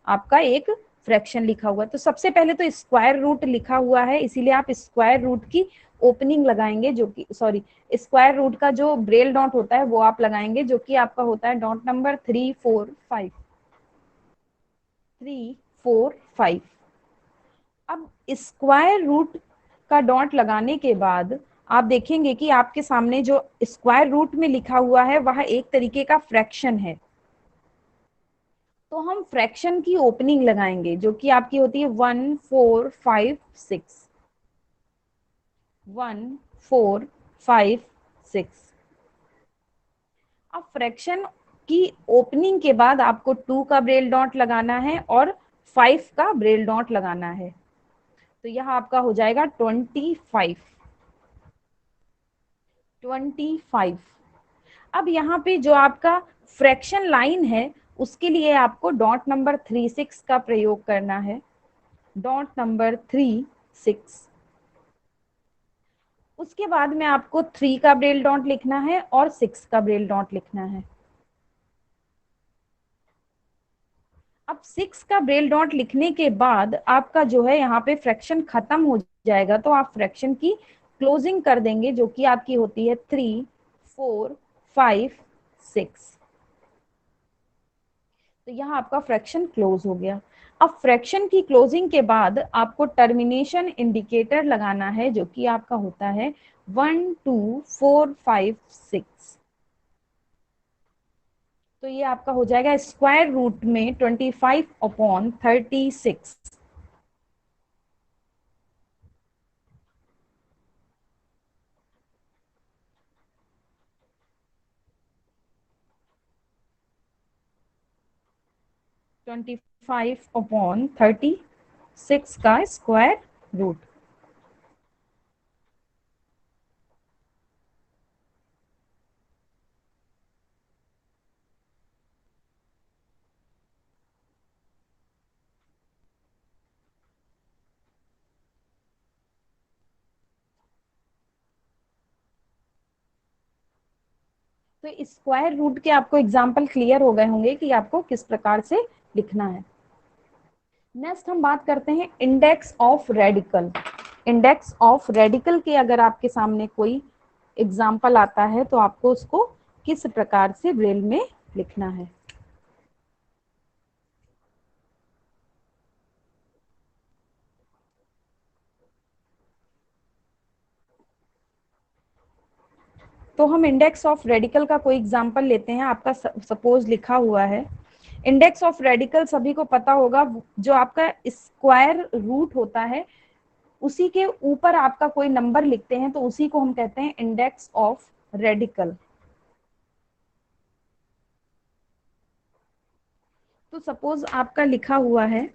आपका एक फ्रैक्शन लिखा हुआ है। तो सबसे पहले तो स्क्वायर रूट लिखा हुआ है, इसीलिए आप स्क्वायर रूट की ओपनिंग लगाएंगे, जो कि सॉरी, स्क्वायर रूट का जो ब्रेल डॉट होता है वो आप लगाएंगे, जो कि आपका होता है डॉट नंबर 3 4 5, 3 4 5। अब स्क्वायर रूट का डॉट लगाने के बाद आप देखेंगे कि आपके सामने जो स्क्वायर रूट में लिखा हुआ है वह एक तरीके का फ्रैक्शन है, तो हम फ्रैक्शन की ओपनिंग लगाएंगे, जो कि आपकी होती है 1 4 5 6, 1 4 5 6। अब फ्रैक्शन की ओपनिंग के बाद आपको 2 का ब्रेल डॉट लगाना है और 5 का ब्रेल डॉट लगाना है, तो यह आपका हो जाएगा 25 25। अब यहाँ पे जो आपका फ्रैक्शन लाइन है उसके लिए आपको डॉट नंबर 36 का प्रयोग करना है, डॉट नंबर 36। उसके बाद में आपको 3 का ब्रेल डॉट लिखना है और 6 का ब्रेल डॉट लिखना है। अब 6 का ब्रेल डॉट लिखने के बाद आपका जो है यहाँ पे फ्रैक्शन खत्म हो जाएगा, तो आप फ्रैक्शन की क्लोजिंग कर देंगे, जो कि आपकी होती है 3 4 5 6। तो यहाँ आपका फ्रैक्शन क्लोज हो गया। अब फ्रैक्शन की क्लोजिंग के बाद आपको टर्मिनेशन इंडिकेटर लगाना है, जो कि आपका होता है 1 2 4 5 6। तो ये आपका हो जाएगा स्क्वायर रूट में 25 अपॉन 36। ट्वेंटी 36 का स्क्वायर रूट। तो स्क्वायर रूट के आपको एग्जाम्पल क्लियर हो गए होंगे कि आपको किस प्रकार से लिखना है। नेक्स्ट हम बात करते हैं index of radical. Index of radical के अगर आपके सामने कोई एग्जाम्पल आता है तो आपको उसको किस प्रकार से ब्रेल में लिखना है। तो हम इंडेक्स ऑफ रेडिकल का कोई एग्जाम्पल लेते हैं। आपका सपोज लिखा हुआ है इंडेक्स ऑफ रेडिकल, सभी को पता होगा, जो आपका स्क्वायर रूट होता है उसी के ऊपर आपका कोई नंबर लिखते हैं तो उसी को हम कहते हैं इंडेक्स ऑफ रेडिकल। तो सपोज आपका लिखा हुआ है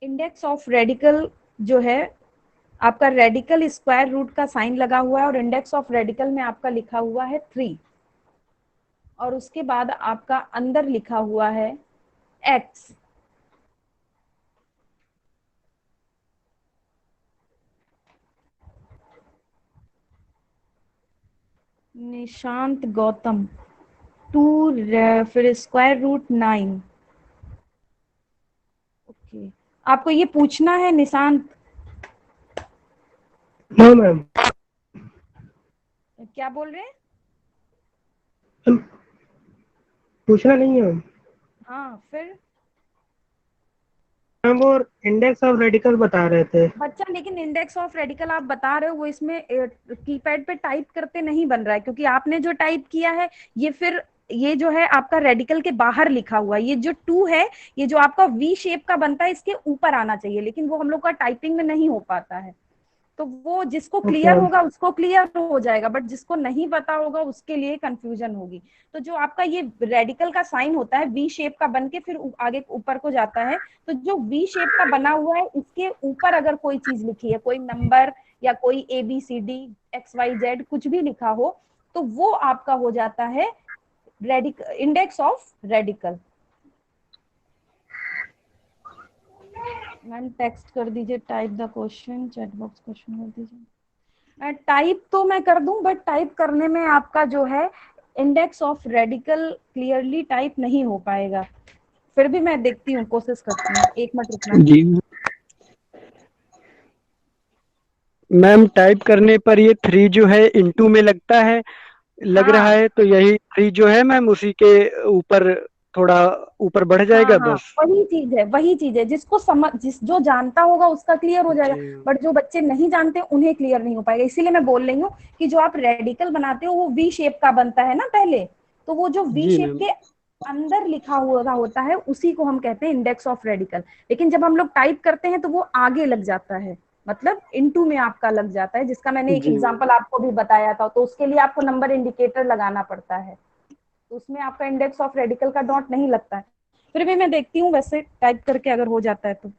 इंडेक्स ऑफ रेडिकल जो है आपका रेडिकल स्क्वायर रूट का साइन लगा हुआ है और इंडेक्स ऑफ रेडिकल में आपका लिखा हुआ है 3 और उसके बाद आपका अंदर लिखा हुआ है x। निशांत गौतम 2 फिर स्क्वायर रूट 9। ओके, आपको ये पूछना है निशांत? No ma'am. क्या बोल रहे हैं? पूछना नहीं है मैम। हाँ फिर मैम वो इंडेक्स ऑफ रेडिकल बता रहे थे। बच्चा, लेकिन इंडेक्स ऑफ रेडिकल आप बता रहे हो वो इसमें कीपैड पे टाइप करते नहीं बन रहा है, क्योंकि आपने जो टाइप किया है ये फिर ये जो है आपका रेडिकल के बाहर लिखा हुआ है। ये जो 2 है ये जो आपका वी शेप का बनता है इसके ऊपर आना चाहिए, लेकिन वो हम लोग का टाइपिंग में नहीं हो पाता है। तो वो जिसको क्लियर होगा उसको क्लियर हो जाएगा, बट जिसको नहीं पता होगा उसके लिए कंफ्यूजन होगी। तो जो आपका ये रेडिकल का साइन होता है वी शेप का बन के फिर आगे ऊपर को जाता है, तो जो वी शेप का बना हुआ है इसके ऊपर अगर कोई चीज लिखी है, कोई नंबर या कोई ABCD XYZ कुछ भी लिखा हो, तो वो आपका हो जाता है radical, index of radical. Ma'am text कर दीजिए, type the question, chat box question कर दीजिए। टाइप तो मैं कर दूं, बट टाइप करने में आपका जो है index of radical clearly type नहीं हो पाएगा। फिर भी मैं देखती हूँ, कोशिश करती हूँ, 1 मिनट रुकना। जी मैम, टाइप करने पर ये 3 जो है इंटू में लगता है, लग रहा हाँ है, तो यही 3 जो है मैम उसी के ऊपर थोड़ा ऊपर बढ़ हाँ जाएगा हाँ, बस। वही चीज है, वही चीज है। जिसको समझ, जो जानता होगा उसका क्लियर हो जाएगा, जी बट जो बच्चे नहीं जानते उन्हें क्लियर नहीं हो पाएगा। इसीलिए मैं बोल रही हूँ कि जो आप रेडिकल बनाते हो वो वी शेप का बनता है ना पहले, तो वो जो वी जी शेप मैम। के अंदर लिखा हुआ होता है उसी को हम कहते हैं इंडेक्स ऑफ रेडिकल। लेकिन जब हम लोग टाइप करते हैं तो वो आगे लग जाता है, मतलब इनटू में आपका लग जाता है, जिसका मैंने एक जी मैम। एग्जांपल आपको भी बताया था। तो उसके लिए आपको नंबर इंडिकेटर लगाना पड़ता है, तो उसमें आपका इंडेक्स ऑफ रेडिकल का डॉट नहीं लगता है। फिर भी मैं देखती हूँ वैसे टाइप करके अगर हो जाता है तो।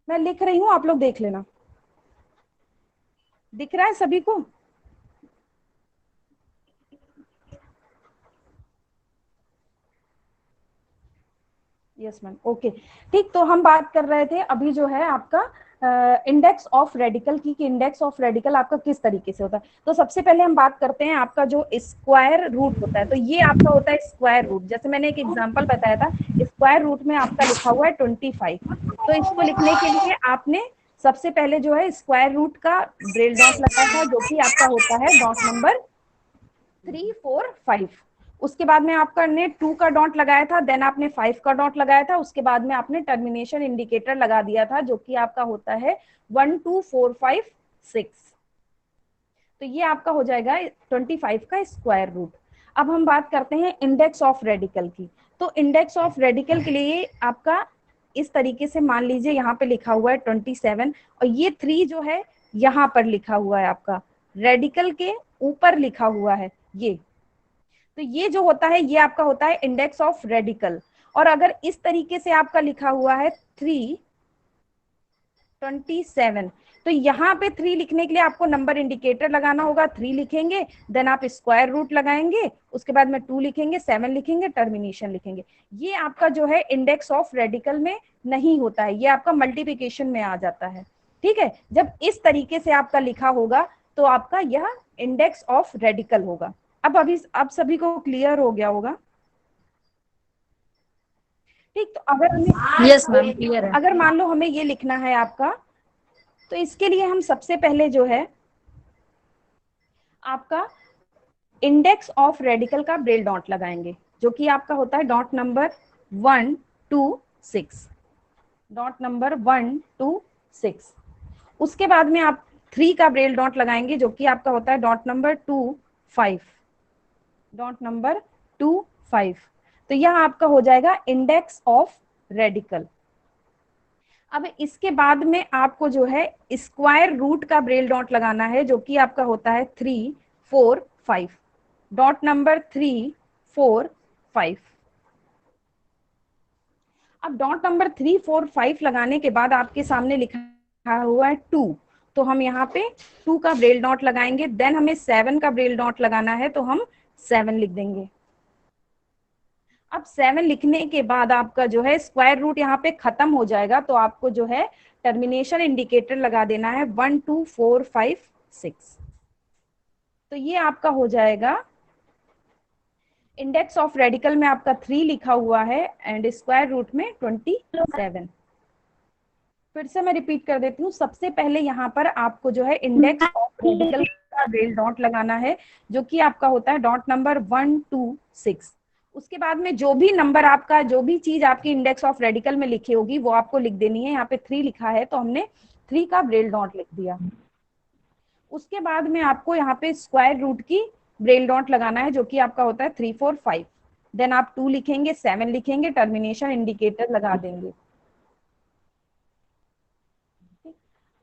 मैं लिख रही हूँ, आप लोग देख लेना। दिख रहा है सभी को? यस मैम, ओके ठीक। तो हम बात कर रहे थे अभी जो है आपका इंडेक्स ऑफ रेडिकल की, कि इंडेक्स ऑफ रेडिकल आपका किस तरीके से होता है। तो सबसे पहले हम बात करते हैं आपका जो स्क्वायर रूट होता है। तो ये आपका होता है स्क्वायर रूट। जैसे मैंने एक एग्जांपल बताया था, स्क्वायर रूट में आपका लिखा हुआ है 25। तो इसको लिखने के लिए आपने सबसे पहले जो है स्क्वायर रूट का ब्रेल डॉट लगाया था, जो कि आपका होता है डॉट नंबर 3 4 5। उसके बाद में आपका ने 2 का डॉट लगाया था, देन आपने 5 का डॉट लगाया था, उसके बाद में आपने टर्मिनेशन इंडिकेटर लगा दिया था, जो कि आपका होता है 1 2 4 5 6। तो ये आपका हो जाएगा 25 का स्क्वायर रूट। अब हम बात करते हैं इंडेक्स ऑफ रेडिकल की। तो इंडेक्स ऑफ रेडिकल के लिए आपका इस तरीके से मान लीजिए यहाँ पे लिखा हुआ है 27, और ये 3 जो है यहाँ पर लिखा हुआ है आपका, रेडिकल के ऊपर लिखा हुआ है ये। तो ये जो होता है ये आपका होता है इंडेक्स ऑफ रेडिकल। और अगर इस तरीके से आपका लिखा हुआ है 327, तो यहाँ पे 3 लिखने के लिए आपको नंबर इंडिकेटर लगाना होगा। 3 लिखेंगे, देन आप स्क्वायर रूट लगाएंगे, उसके बाद में 2 लिखेंगे, 7 लिखेंगे, टर्मिनेशन लिखेंगे। ये आपका जो है इंडेक्स ऑफ रेडिकल में नहीं होता है, ये आपका मल्टीप्लिकेशन में आ जाता है। ठीक है, जब इस तरीके से आपका लिखा होगा तो आपका यह इंडेक्स ऑफ रेडिकल होगा। अब सभी को क्लियर हो गया होगा? ठीक, तो अगर हमें यस मैम क्लियर है। अगर मान लो हमें ये लिखना है आपका, तो इसके लिए हम सबसे पहले जो है आपका इंडेक्स ऑफ रेडिकल का ब्रेल डॉट लगाएंगे, जो कि आपका होता है डॉट नंबर 1 2 6, डॉट नंबर 1 2 6। उसके बाद में आप 3 का ब्रेल डॉट लगाएंगे, जो कि आपका होता है डॉट नंबर 2 5, डॉट नंबर 2 5। तो यह आपका हो जाएगा इंडेक्स ऑफ रेडिकल। अब इसके बाद में आपको जो है स्क्वायर रूट का ब्रेल डॉट लगाना है, जो कि आपका होता है 3 4 5, डॉट नंबर 3 4 5। अब डॉट नंबर 3 4 5 लगाने के बाद आपके सामने लिखा हुआ है 2, तो हम यहाँ पे 2 का ब्रेल डॉट लगाएंगे। देन हमें 7 का ब्रेल डॉट लगाना है, तो हम 7 लिख देंगे। अब 7 लिखने के बाद आपका जो है स्क्वायर रूट यहाँ पे खत्म हो जाएगा, तो आपको जो है टर्मिनेशन इंडिकेटर लगा देना है 1 2 4 5 6। तो ये आपका हो जाएगा इंडेक्स ऑफ रेडिकल में आपका 3 लिखा हुआ है एंड स्क्वायर रूट में 27। फिर से मैं रिपीट कर देती हूँ। सबसे पहले यहाँ पर आपको जो है इंडेक्स ऑफ रेडिकल का ब्रेल डॉट लगाना है, जो कि आपका होता है डॉट नंबर 1 2 6। उसके बाद में जो भी नंबर आपका, जो भी चीज आपकी इंडेक्स ऑफ रेडिकल में लिखी होगी वो आपको लिख देनी है। यहाँ पे 3 लिखा है तो हमने 3 का ब्रेल डॉट लिख दिया। उसके बाद में आपको यहाँ पे स्क्वायर रूट की ब्रेल डॉट लगाना है, जो कि आपका होता है 3 4 5। देन आप 2 लिखेंगे, 7 लिखेंगे, टर्मिनेशन इंडिकेटर लगा देंगे।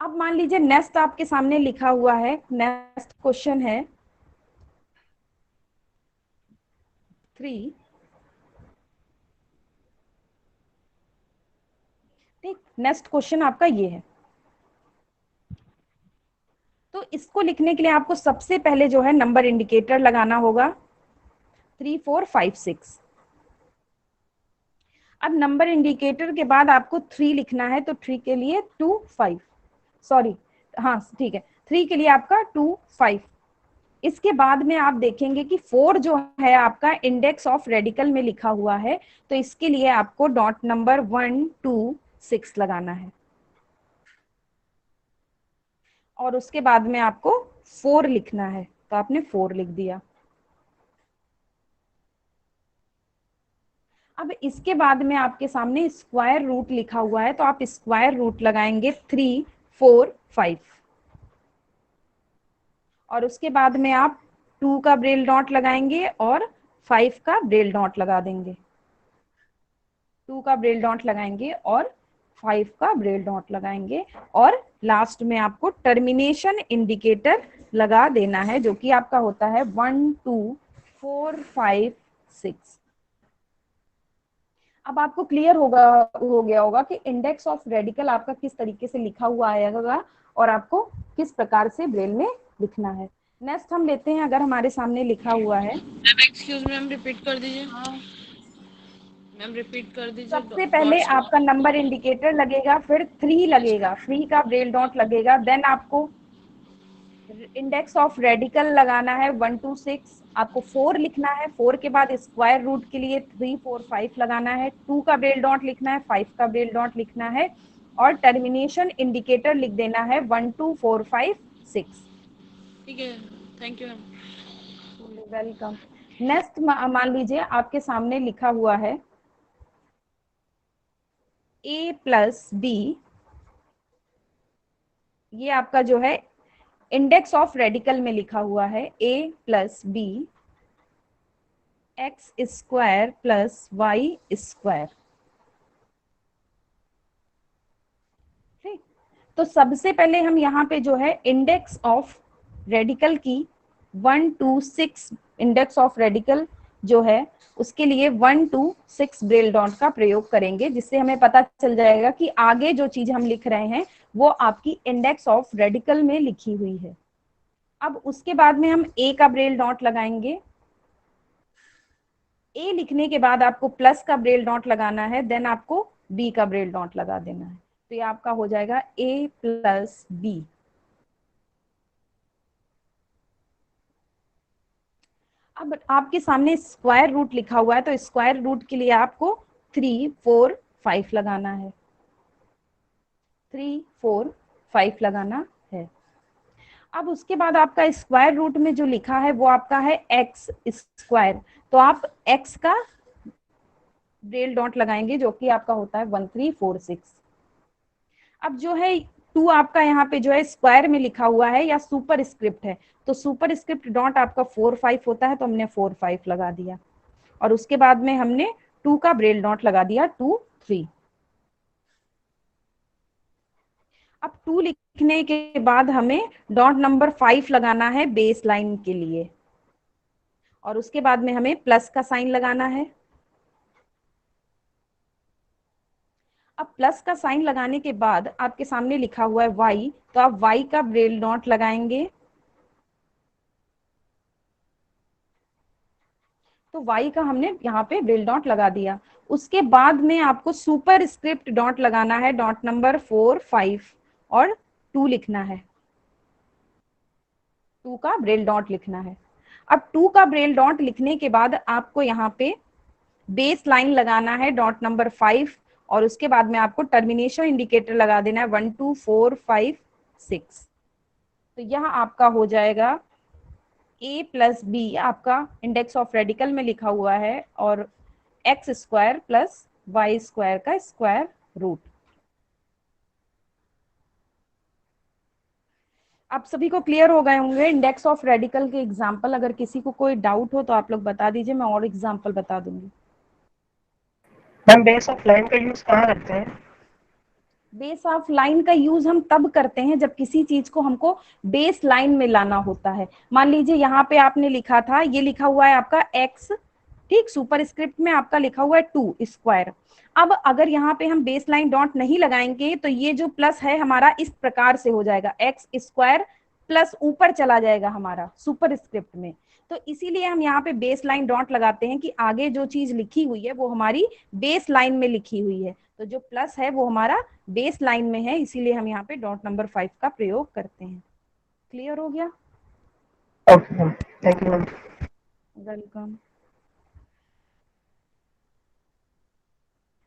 अब मान लीजिए नेक्स्ट आपके सामने लिखा हुआ है, नेक्स्ट क्वेश्चन है 3। ठीक, नेक्स्ट क्वेश्चन आपका ये है। तो इसको लिखने के लिए आपको सबसे पहले जो है नंबर इंडिकेटर लगाना होगा 3 4 5 6। अब नंबर इंडिकेटर के बाद आपको 3 लिखना है, तो 3 के लिए 2 5, सॉरी हाँ ठीक है, 3 के लिए आपका 2 5। इसके बाद में आप देखेंगे कि 4 जो है आपका इंडेक्स ऑफ रेडिकल में लिखा हुआ है, तो इसके लिए आपको डॉट नंबर 1 2 6 लगाना है। और उसके बाद में आपको 4 लिखना है, तो आपने 4 लिख दिया। अब इसके बाद में आपके सामने स्क्वायर रूट लिखा हुआ है, तो आप स्क्वायर रूट लगाएंगे 3 4 5। और उसके बाद में आप 2 का ब्रेल डॉट लगाएंगे और 5 का ब्रेल डॉट लगा देंगे। 2 का ब्रेल डॉट लगाएंगे और 5 का ब्रेल डॉट लगाएंगे, और लास्ट में आपको टर्मिनेशन इंडिकेटर लगा देना है, जो कि आपका होता है 1 2 4 5 6। अब आपको क्लियर हो गया होगा कि इंडेक्स ऑफ रेडिकल आपका किस तरीके से लिखा हुआ आएगा और आपको किस प्रकार से ब्रेल में लिखना है। नेक्स्ट हम लेते हैं, अगर हमारे सामने लिखा हुआ है, एक्सक्यूज मैम रिपीट कर दीजिए। मैम रिपीट कर दीजिए। सबसे पहले आपका नंबर इंडिकेटर लगेगा, फिर 3 लगेगा, 3 का ब्रेल डॉट लगेगा। देन आपको इंडेक्स ऑफ रेडिकल लगाना है 1 2 6। आपको 4 लिखना है, 4 के बाद स्क्वायर रूट के लिए 3 4 5 लगाना है, 2 का ब्रेल डॉट लिखना है, 5 का ब्रेल डॉट लिखना है, और टर्मिनेशन इंडिकेटर लिख देना है 1 2 4 5 6। ठीक है, thank you ma'am. Welcome. Next मान लीजिए आपके सामने लिखा हुआ है a प्लस बी। ये आपका जो है इंडेक्स ऑफ रेडिकल में लिखा हुआ है a plus B X square plus Y square. ठीक, तो सबसे पहले हम यहाँ पे जो है इंडेक्स ऑफ रेडिकल की 1 to 6 इंडेक्स ऑफ रेडिकल जो है उसके लिए 1 to 6 ब्रेल डॉट का प्रयोग करेंगे, जिससे हमें पता चल जाएगा कि आगे जो चीज हम लिख रहे हैं वो आपकी इंडेक्स ऑफ रेडिकल में लिखी हुई है। अब उसके बाद में हम ए का ब्रेल डॉट लगाएंगे। ए लिखने के बाद आपको प्लस का ब्रेल डॉट लगाना है, देन आपको बी का ब्रेल डॉट लगा देना है। तो ये आपका हो जाएगा ए प्लस बी। अब आपके सामने स्क्वायर रूट लिखा हुआ है, तो स्क्वायर रूट के लिए आपको 3, 4, 5 लगाना है। 3, 4, 5 लगाना है। अब उसके बाद आपका स्क्वायर रूट में जो लिखा है वो आपका है एक्स स्क्वायर, तो आप एक्स का ब्रेल डॉट लगाएंगे जो कि आपका होता है 1, 3, 4, 6। अब जो है 2 आपका यहाँ पे जो है स्क्वायर में लिखा हुआ है या सुपर स्क्रिप्ट है, तो सुपर स्क्रिप्ट डॉट आपका 4, 5 होता है, तो हमने 4, 5 लगा दिया। और उसके बाद में हमने 2 का ब्रेल डॉट लगा दिया 2, 3। अब 2 लिखने के बाद हमें डॉट नंबर 5 लगाना है बेस लाइन के लिए, और उसके बाद में हमें प्लस का साइन लगाना है। अब प्लस का साइन लगाने के बाद आपके सामने लिखा हुआ है y, तो आप y का ब्रेल डॉट लगाएंगे। तो y का हमने यहाँ पे ब्रेल डॉट लगा दिया। उसके बाद में आपको सुपर स्क्रिप्ट डॉट लगाना है, डॉट नंबर 4, 5 और 2 लिखना है। 2 का ब्रेल डॉट लिखना है। अब 2 का ब्रेल डॉट लिखने के बाद आपको यहाँ पे बेस लाइन लगाना है डॉट नंबर 5, और उसके बाद में आपको टर्मिनेशन इंडिकेटर लगा देना है 1, 2, 4, 5, 6। तो यह आपका हो जाएगा a प्लस बी, आपका इंडेक्स ऑफ रेडिकल में लिखा हुआ है, और X square plus Y square का स्क्वायर रूट। आप सभी को क्लियर हो गए होंगे इंडेक्स ऑफ रेडिकल के एग्जाम्पल। अगर किसी को कोई डाउट हो तो आप लोग बता दीजिए, मैं और एग्जाम्पल बता दूंगी। मैम बेस ऑफ लाइन का यूज कहाँ करते हैं? बेस ऑफ लाइन का यूज हम तब करते हैं जब किसी चीज को हमको बेस लाइन में लाना होता है। मान लीजिए यहाँ पे आपने लिखा था, ये लिखा हुआ है आपका x, ठीक, सुपर स्क्रिप्ट में आपका लिखा हुआ है 2 स्क्वायर। अब अगर यहाँ पे हम बेस लाइन डॉट नहीं लगाएंगे तो ये जो प्लस है हमारा इस प्रकार से हो जाएगा, एक्स स्क्वायर प्लस ऊपर चला जाएगा हमारा सुपर स्क्रिप्ट में। तो इसीलिए हम यहाँ पे बेस लाइन डॉट लगाते हैं कि आगे जो चीज लिखी हुई है वो हमारी बेस लाइन में लिखी हुई है, तो जो प्लस है वो हमारा बेस लाइन में है, इसीलिए हम यहाँ पे डॉट नंबर 5 का प्रयोग करते हैं। क्लियर हो गया? Okay ma'am, thank you ma'am. Welcome.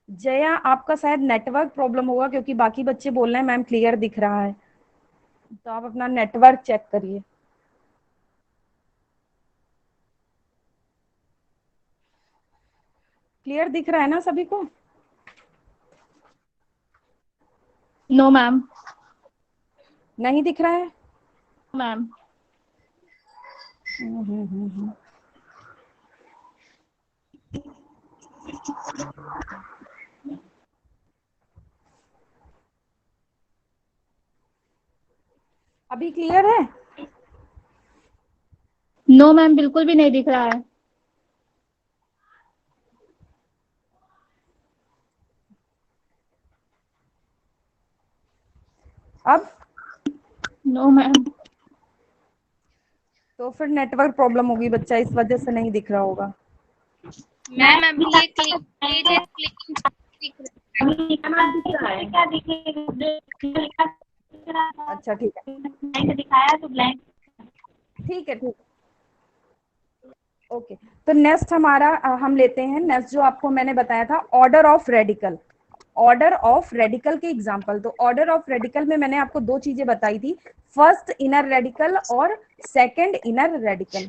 Jaya, आपका शायद नेटवर्क प्रॉब्लम होगा क्योंकि बाकी बच्चे बोल रहे हैं मैम क्लियर दिख रहा है, तो आप अपना नेटवर्क चेक करिए। क्लियर दिख रहा है ना सभी को? No ma'am. नहीं दिख रहा है मैम। अभी क्लियर है? नो मैम, बिल्कुल भी नहीं दिख रहा है। अब? No ma'am. तो फिर नेटवर्क प्रॉब्लम होगी बच्चा, इस वजह से नहीं दिख रहा होगा। मैम अभी ये क्लिकिंग अच्छा ठीक है, दिखाया तो ब्लैंक। ठीक है, ठीक। ओके, तो नेक्स्ट हमारा हम लेते हैं नेक्स्ट जो आपको मैंने बताया था order of radical. Order of radical के एग्जांपल, तो ऑर्डर ऑफ रेडिकल में मैंने आपको 2 चीजें बताई थी, फर्स्ट इनर रेडिकल और सेकंड इनर रेडिकल।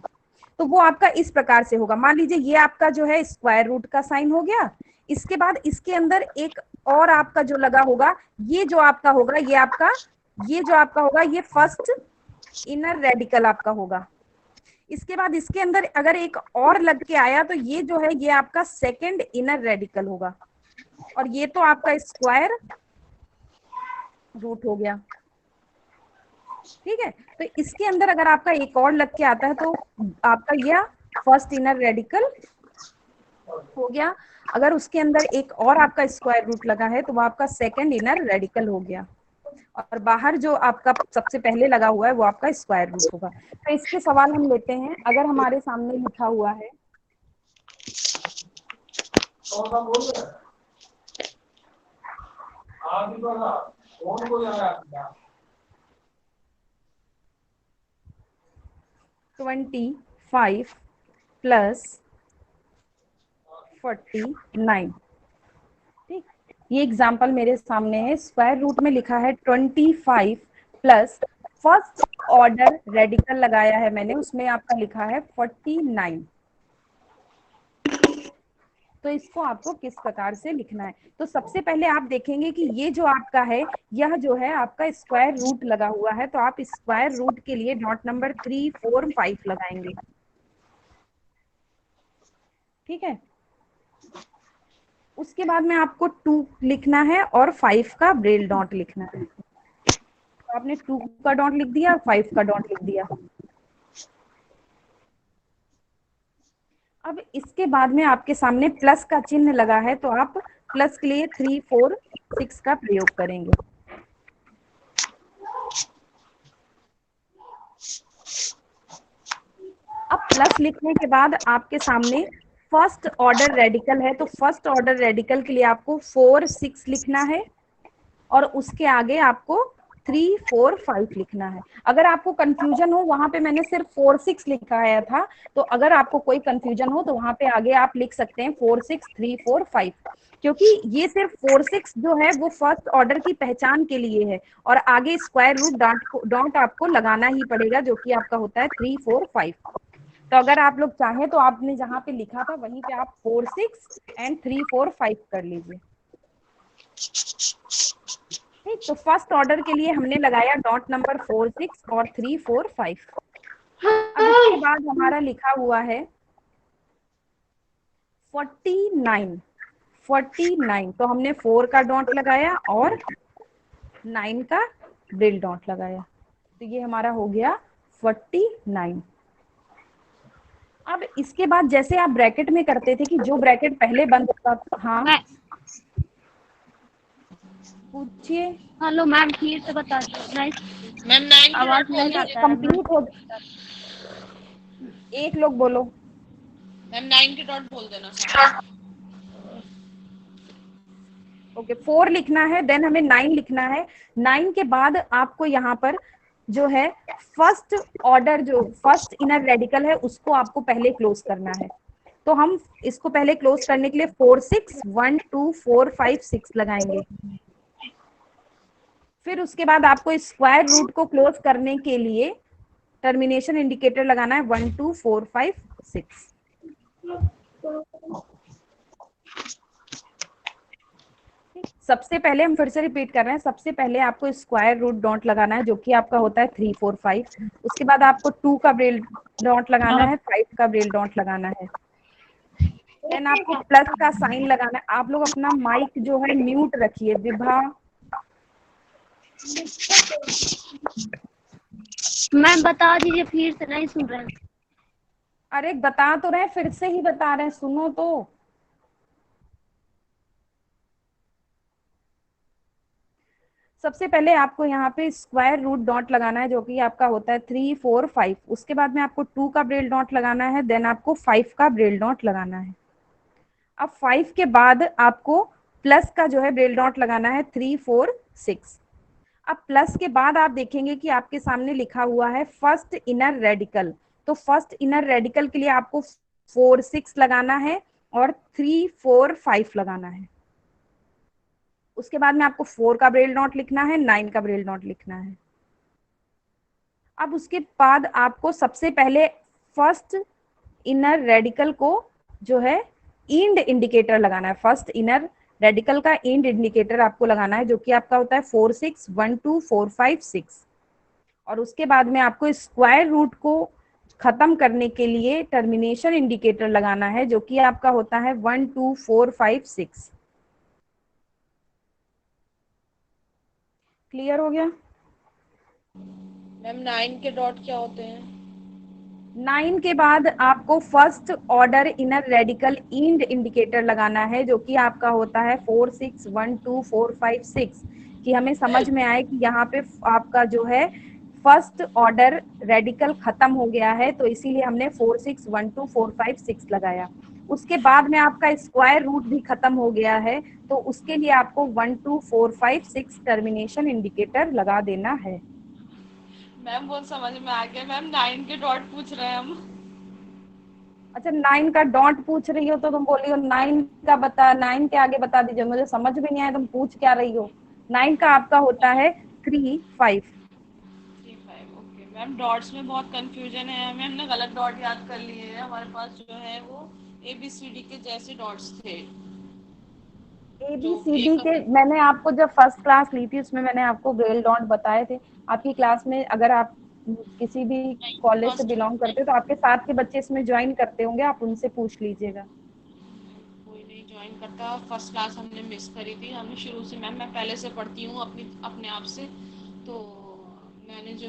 तो वो आपका इस प्रकार से होगा। मान लीजिए ये आपका जो है स्क्वायर रूट का साइन हो गया, इसके बाद इसके अंदर एक और आपका जो लगा होगा, ये जो आपका होगा ये आपका, ये जो आपका होगा ये फर्स्ट इनर रेडिकल आपका होगा। इसके बाद इसके अंदर अगर एक और लग के आया तो ये जो है ये आपका सेकंड इनर रेडिकल होगा। और ये तो आपका स्क्वायर रूट हो गया। ठीक है, तो इसके अंदर अगर आपका एक और लग के आता है तो आपका यह फर्स्ट इनर रेडिकल हो गया। अगर उसके अंदर एक और आपका स्क्वायर रूट लगा है तो वो आपका सेकंड इनर रेडिकल हो गया, और बाहर जो आपका सबसे पहले लगा हुआ है वो आपका स्क्वायर रूट होगा। तो इसके सवाल हम लेते हैं। अगर हमारे सामने लिखा हुआ है 25 प्लस 49, ठीक, ये एग्जाम्पल मेरे सामने है। स्क्वायर रूट में लिखा है 25 प्लस फर्स्ट ऑर्डर रेडिकल लगाया है मैंने, उसमें आपका लिखा है 49। तो इसको आपको किस प्रकार से लिखना है? तो सबसे पहले आप देखेंगे कि ये जो आपका है, यह जो है आपका स्क्वायर रूट लगा हुआ है, तो आप स्क्वायर रूट के लिए डॉट नंबर 3, 4, 5 लगाएंगे। ठीक है, उसके बाद में आपको 2 लिखना है और 5 का ब्रेल डॉट लिखना है। तो आपने 2 का डॉट लिख दिया, 5 का डॉट लिख दिया। अब इसके बाद में आपके सामने प्लस का चिन्ह लगा है, तो आप प्लस के लिए 3, 4, 6 का प्रयोग करेंगे। अब प्लस लिखने के बाद आपके सामने फर्स्ट ऑर्डर रेडिकल है, तो फर्स्ट ऑर्डर रेडिकल के लिए आपको 4, 6 लिखना है, और उसके आगे आपको 3, 4, 5 लिखना है। अगर आपको कंफ्यूजन हो, वहां पे मैंने सिर्फ 4, 6 लिखाया था, तो अगर आपको कोई कंफ्यूजन हो तो वहां पे आगे आप लिख सकते हैं 4, 6, 3, 4, 5, क्योंकि ये सिर्फ 4, 6 जो है वो फर्स्ट ऑर्डर की पहचान के लिए है, और आगे स्क्वायर रूट डॉट आपको लगाना ही पड़ेगा, जो कि आपका होता है 3, 4, 5। तो अगर आप लोग चाहें तो आपने जहां पे लिखा था वहीं पे आप 4, 6 एंड 3, 4, 5 कर लीजिए। ठीक, तो फर्स्ट ऑर्डर के लिए हमने लगाया डॉट नंबर 4, 6 और 3, 4, 5। अब इसके बाद हमारा लिखा हुआ है 49। 49, तो हमने 4 का डॉट लगाया और 9 का ब्रिल डॉट लगाया, तो ये हमारा हो गया 49। अब इसके बाद जैसे आप ब्रैकेट में करते थे कि जो ब्रैकेट पहले बंद होता था, हाँ पूछिए। हेलो मैम, फिर से बता दो। मैम 9 के आवाज डॉट नहीं बोल आता है। कंप्लीट हो, एक लोग बोलो। मैम 9 के डॉट बोल देना सारा। ओके, 4 लिखना है, देन हमें 9 लिखना है। 9 के बाद आपको यहाँ पर जो है फर्स्ट ऑर्डर, जो फर्स्ट इनर रेडिकल है, उसको आपको पहले क्लोज करना है। तो हम इसको पहले क्लोज करने के लिए 4, 6, 1, 2, 4, 5, 6 लगाएंगे। फिर उसके बाद आपको स्क्वायर रूट को क्लोज करने के लिए टर्मिनेशन इंडिकेटर लगाना है 1, 2, 4, 5, 6। सबसे पहले हम फिर से रिपीट कर रहे हैं, सबसे पहले आपको स्क्वायर रूट डॉट लगाना है, जो कि आपका होता है 3, 4, 5। उसके बाद आपको 2 का ब्रेल डॉट लगाना है, 5 का ब्रेल डॉट लगाना है, देन आपको प्लस का साइन लगाना है। आप लोग अपना माइक जो है म्यूट रखिए। विभा, मैम बता दीजिए, फिर से नहीं सुन रहे हैं। अरे बता तो रहे, फिर से ही बता रहे हैं, सुनो तो। सबसे पहले आपको यहाँ पे स्क्वायर रूट डॉट लगाना है, जो कि आपका होता है 3, 4, 5। उसके बाद में आपको 2 का ब्रेल डॉट लगाना है, देन आपको 5 का ब्रेल डॉट लगाना है। अब 5 के बाद आपको प्लस का जो है ब्रेल डॉट लगाना है 3, 4, 6। अब प्लस के बाद आप देखेंगे कि आपके सामने लिखा हुआ है फर्स्ट इनर रेडिकल, तो फर्स्ट इनर रेडिकल के लिए आपको 4, 6 लगाना है और 3, 4, 5 लगाना है। उसके बाद में आपको 4 का ब्रेल डॉट लिखना है, 9 का ब्रेल डॉट लिखना है। अब उसके बाद आपको सबसे पहले फर्स्ट इनर रेडिकल को जो है इंड इंडिकेटर लगाना है। फर्स्ट इनर रेडिकल का इंड इंडिकेटर आपको लगाना है, जो कि आपका होता है 4, 6, 1, 2, 4, 5, 6। और उसके बाद में आपको स्क्वायर रूट को खत्म करने के लिए टर्मिनेशन इंडिकेटर लगाना है, जो कि आपका होता है 1, 2, 4, 5, 6। क्लियर हो गया? मैम 9 के डॉट क्या होते हैं? 9 के बाद आपको first order inner radical end indicator लगाना है, जो कि आपका होता है 4 6 1 2 4 5 6, कि हमें समझ में आए कि यहाँ पे आपका जो है फर्स्ट ऑर्डर रेडिकल खत्म हो गया है, तो इसीलिए हमने 4 6 1 2 4 5 6 लगाया। उसके बाद में आपका स्क्वायर रूट भी खत्म हो गया है, तो उसके लिए आपको 1 2 4 5 6 टर्मिनेशन इंडिकेटर लगा देना है। मैम वो समझ में आ गया मैम, 9 के डॉट पूछ रहे हैं हम। अच्छा 9 का डॉट पूछ रही हो तो तुम बोली हो 9 का बता, 9 के आगे बता दीजिए, मुझे समझ में नहीं आया तुम पूछ क्या रही हो। 9 का आपका होता है 3 5। 3 5 ओके मैम। डॉट्स में बहुत कंफ्यूजन है हमें, हमने गलत डॉट याद कर लिए हैं। हमारे पास जो है वो ABCD के जैसे डॉट्स थे जो ABCD एक के मैंने आपको जब फर्स्ट क्लास ली थी उसमें मैंने आपको ब्रेल डॉट बताए थे। आपकी क्लास में अगर आप किसी भी कॉलेज से फर्स्ट बिलोंग करते हो तो आपके साथ के बच्चे इसमें ज्वाइन करते होंगे, आप उनसे पूछ लीजिएगा। कोई नहीं ज्वाइन करता। फर्स्ट क्लास हमने मिस करी थी। हमने शुरू से मैम, मैं पहले से पढ़ती हूँ अपने आप से, तो मैंने जो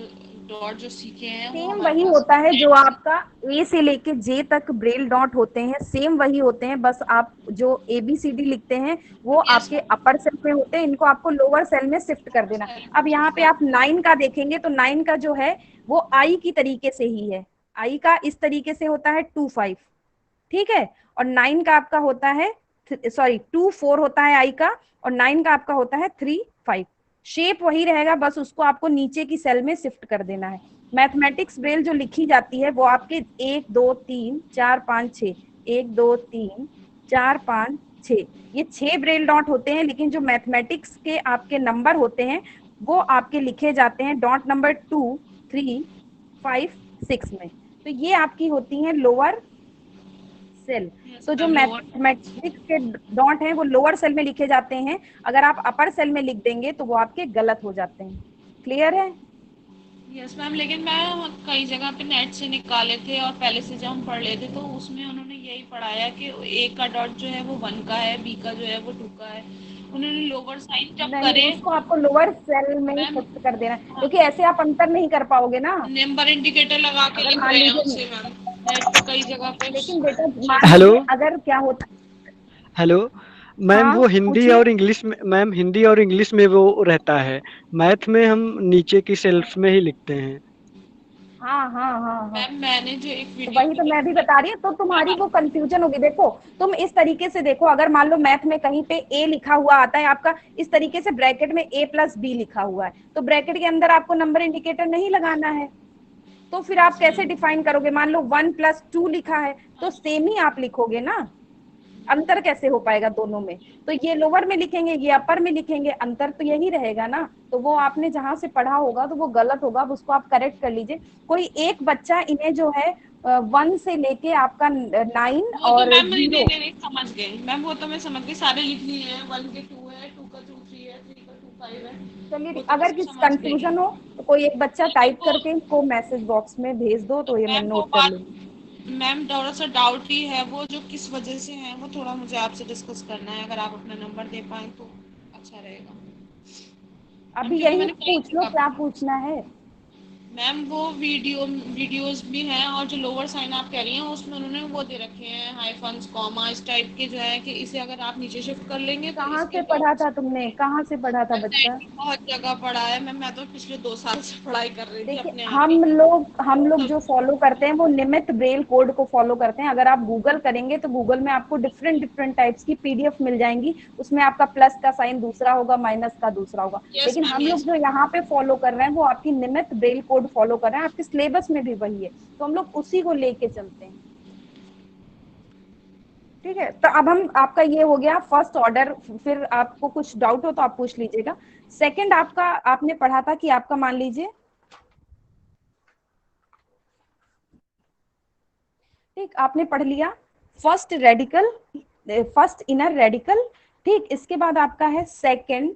डॉट जो सीखे हैं वो सेम हमारे वही पास होता है जो आपका ए से लेके जे तक ब्रेल डॉट होते हैं, सेम वही होते हैं, बस आप जो ABCD लिखते हैं वो यस आपके अपर सेल में होते हैं, इनको आपको लोअर सेल में शिफ्ट कर देना। अब यहाँ पे आप 9 का देखेंगे तो 9 का जो है वो आई की तरीके से ही है, आई का इस तरीके से होता है 2 5, ठीक है। और 9 का आपका होता है सॉरी 2 4 होता है आई का, और 9 का आपका होता है 3 5। शेप वही रहेगा, बस उसको आपको नीचे की सेल में शिफ्ट कर देना है। मैथमेटिक्स ब्रेल जो लिखी जाती है वो आपके 1 2 3 4 5 6, 1 2 3 4 5 6, ये 6 ब्रेल डॉट होते हैं, लेकिन जो मैथमेटिक्स के आपके नंबर होते हैं वो आपके लिखे जाते हैं डॉट नंबर 2 3 5 6 में। तो ये आपकी होती हैं लोअर सेल। यस तो जो मैम लोअर। मैथमेटिक्स के डॉट हैं वो लोअर सेल में लिखे जाते हैं, अगर आप अपर सेल में लिख देंगे तो वो आपके गलत हो जाते हैं। क्लियर है? यस मैम, लेकिन मैं कई जगह पे नेट से निकाले थे और पहले से जब हम पढ़ लेते तो उसमें उन्होंने यही पढ़ाया कि ए का डॉट जो है वो 1 का है, बी का जो है वो 2 का है। उन्होंने लोअर साइन जब नहीं, करे उसको आपको लोअर सेल में ही मैम, शिफ्ट कर देना है, क्योंकि ऐसे आप अंतर नहीं कर पाओगे ना। नंबर इंडिकेटर लगा के अगर लिख मान रहे हैं लीजिए, उसे मैम, नेट पे कई जगह पे लेकिन बेटा मान चीजें। हेलो लीजिए अगर क्या होता। हेलो मैम, हाँ वो हिंदी पूछिए। और इंग्लिश में, मैम हिंदी और इंग्लिश में वो रहता है, मैथ में हम नीचे की सेल्स में ही लिखते हैं। हाँ हाँ हाँ हाँ, मैम मैंने जो एक तो वीडियो वही तो में मैं भी बता रही हूँ, तो तुम्हारी वो कंफ्यूजन होगी। देखो तुम इस तरीके से देखो, अगर मान लो मैथ में कहीं पे ए लिखा हुआ आता है आपका, इस तरीके से ब्रैकेट में A+B लिखा हुआ है, तो ब्रैकेट के अंदर आपको नंबर इंडिकेटर नहीं लगाना है, तो फिर आप कैसे डिफाइन करोगे? मान लो 1+2 लिखा है तो सेम ही आप लिखोगे ना, अंतर कैसे हो पाएगा दोनों में? तो ये लोअर में लिखेंगे, ये अपर में लिखेंगे, अंतर तो यही रहेगा ना। तो वो आपने जहां से पढ़ा होगा तो वो गलत होगा, अब उसको आप करेक्ट कर लीजिए। कोई एक बच्चा इन्हें जो है 1 से लेके आपका 9 वो तो और मैम नहीं 0। नहीं नहीं समझ गई मैम, वो तो मैं समझ गई, सारे लिख लिए हैं। 1 के 2 है, 2 का 2 3 है, 3 का 2 5 है, चलिए वो तो मैं अगर सब किसी समझ गई। कंफ्यूजन हो तो कोई एक बच्चा लेकिन टाइप वो करके इनको मैसेज बॉक्स में भेज दो, तो ये मैं मैम वो नोट कर बात, लूंगी। मैम थोड़ा सा डाउट ही है, वो जो किस वजह से है वो थोड़ा मुझे आपसे डिस्कस करना है। अगर आप अपना नंबर दे पाए तो अच्छा रहेगा मैम, अभी क्योंकि यही मैंने कई पूछ लो जगह क्या पूछना है। मैम वो वीडियोस भी हैं, और जो लोअर साइन आप कह रही हैं उसमें उन्होंने वो दे रखे हैं हाइफन्स कॉमा इस टाइप के, जो है कि इसे अगर आप नीचे शिफ्ट कर लेंगे तो कहाँ इसके से पढ़ा डॉट्स। था तुमने, कहाँ से पढ़ा था मैम बच्चा? नेट बहुत जगह पढ़ा है मैम, मैं तो पिछले 2 साल से पढ़ाई कर रही थी देखिए अपने आप ही। हम लोग तो जो फॉलो करते हैं वो नियमित ब्रेल कोड को फॉलो करते हैं। अगर आप गूगल करेंगे तो गूगल में आपको डिफरेंट डिफरेंट टाइप्स की PDF मिल जाएंगी, उसमें आपका प्लस का साइन दूसरा होगा, माइनस का दूसरा होगा। यस लेकिन मैम, हम लोग यस जो यहाँ पे फॉलो कर रहे हैं वो आपकी नियमित ब्रेल कोड फॉलो कर रहे हैं, आपके सिलेबस में भी वही है, तो हम लोग उसी को लेके चलते हैं। ठीक है, तो अब हम आपका ये हो गया फर्स्ट ऑर्डर, फिर आपको कुछ डाउट हो तो आप पूछ लीजिएगा। सेकंड आपका आपने पढ़ा था कि आपका मान लीजिए, ठीक आपने पढ़ लिया first radical, first inner radical, ठीक। इसके बाद आपका है second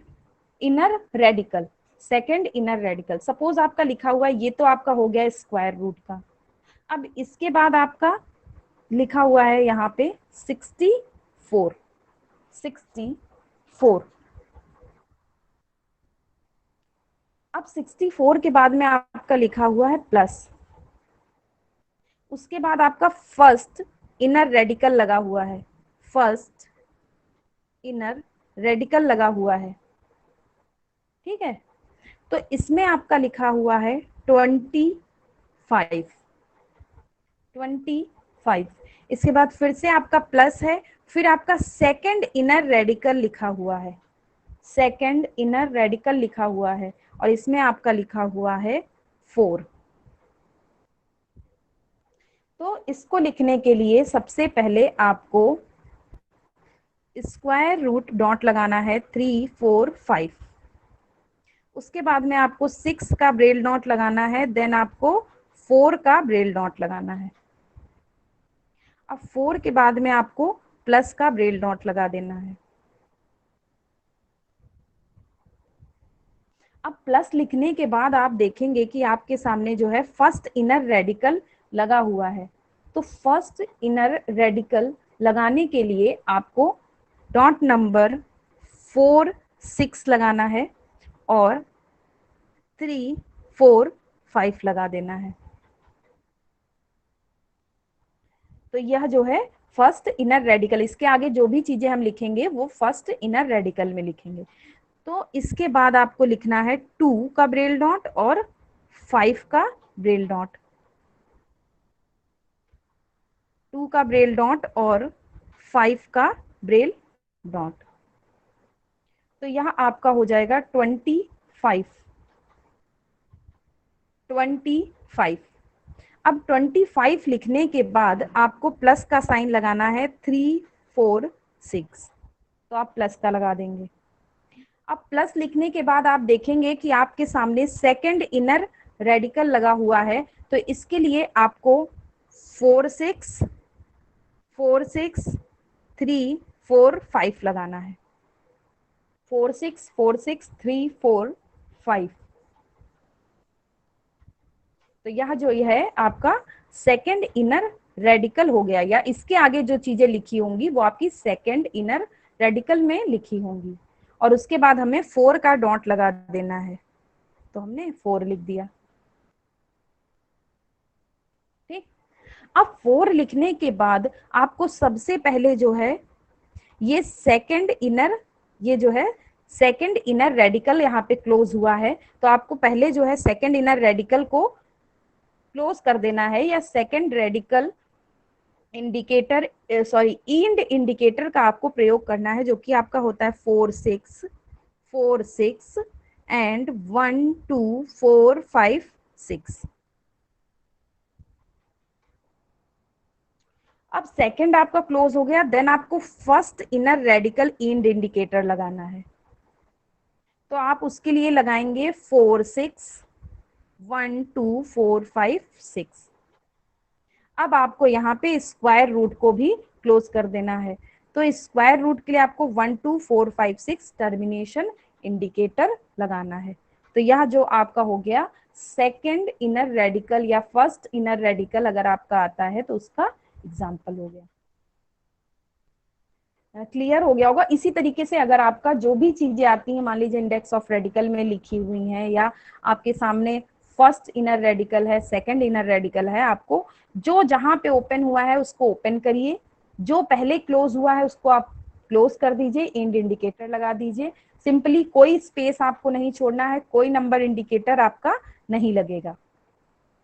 inner radical, second inner radical. Suppose आपका लिखा हुआ है, ये तो आपका हो गया स्क्वायर रूट का। अब इसके बाद आपका लिखा हुआ है यहाँ पे 64, 64, अब 64 के बाद में आपका लिखा हुआ है प्लस, उसके बाद आपका फर्स्ट इनर रेडिकल लगा हुआ है, फर्स्ट इनर रेडिकल लगा हुआ है, ठीक है। तो इसमें आपका लिखा हुआ है 25, 25। इसके बाद फिर से आपका प्लस है, फिर आपका सेकंड इनर रेडिकल लिखा हुआ है, सेकंड इनर रेडिकल लिखा हुआ है, और इसमें आपका लिखा हुआ है 4। तो इसको लिखने के लिए सबसे पहले आपको स्क्वायर रूट डॉट लगाना है 3, 4, 5। उसके बाद में आपको 6 का ब्रेल डॉट लगाना है, देन आपको 4 का ब्रेल डॉट लगाना है। अब 4 के बाद में आपको प्लस का ब्रेल डॉट लगा देना है। अब प्लस लिखने के बाद आप देखेंगे कि आपके सामने जो है फर्स्ट इनर रेडिकल लगा हुआ है। तो फर्स्ट इनर रेडिकल लगाने के लिए आपको डॉट नंबर 4, 6 लगाना है और 3, 4, 5 लगा देना है। तो यह जो है फर्स्ट इनर रेडिकल, इसके आगे जो भी चीजें हम लिखेंगे वो फर्स्ट इनर रेडिकल में लिखेंगे। तो इसके बाद आपको लिखना है 2 का ब्रेल डॉट और 5 का ब्रेल डॉट, 2 का ब्रेल डॉट और 5 का ब्रेल डॉट। तो यह आपका हो जाएगा 25, 25। अब 25 लिखने के बाद आपको प्लस का साइन लगाना है 3, 4, 6। तो आप प्लस का लगा देंगे। अब प्लस लिखने के बाद आप देखेंगे कि आपके सामने सेकंड इनर रेडिकल लगा हुआ है। तो इसके लिए आपको 4, 6, 4, 6, 3, 4, 5 लगाना है। 4, 6, 4, 6, 3, 4, 5। तो यह जो है आपका सेकंड इनर रेडिकल हो गया, या इसके आगे जो चीजें लिखी होंगी वो आपकी सेकंड इनर रेडिकल में लिखी होंगी। और उसके बाद हमें 4 का डॉट लगा देना है। तो हमने 4 लिख दिया, ठीक। अब 4 लिखने के बाद आपको सबसे पहले जो है ये सेकंड इनर, ये जो है सेकंड इनर रेडिकल यहाँ पे क्लोज हुआ है। तो आपको पहले जो है सेकंड इनर रेडिकल को क्लोज कर देना है, या second radical indicator and indicator का आपको प्रयोग करना है, जो कि आपका होता है 4, 6, 4, 6 एंड 1, 2, 4, 5, 6। अब सेकंड आपका क्लोज हो गया, देन आपको first inner radical end indicator लगाना है। तो आप उसके लिए लगाएंगे 4, 6, 1, 2, 4, 5, 6। अब आपको यहाँ पे स्क्वायर रूट को भी क्लोज कर देना है। तो स्क्वायर रूट के लिए आपको 1, 2, 4, 5, 6 टर्मिनेशन इंडिकेटर लगाना है। तो यह जो आपका हो गया सेकंड इनर रेडिकल या फर्स्ट इनर रेडिकल अगर आपका आता है तो उसका एग्जाम्पल हो गया। क्लियर हो गया होगा। इसी तरीके से अगर आपका जो भी चीजें आती हैं, मान लीजिए इंडेक्स ऑफ रेडिकल में लिखी हुई हैं, या आपके सामने फर्स्ट इनर रेडिकल है, सेकंड इनर रेडिकल है, आपको जो जहां पे ओपन हुआ है उसको ओपन करिए, जो पहले क्लोज हुआ है उसको आप क्लोज कर दीजिए, इंड इंडिकेटर लगा दीजिए। सिंपली कोई स्पेस आपको नहीं छोड़ना है, कोई नंबर इंडिकेटर आपका नहीं लगेगा।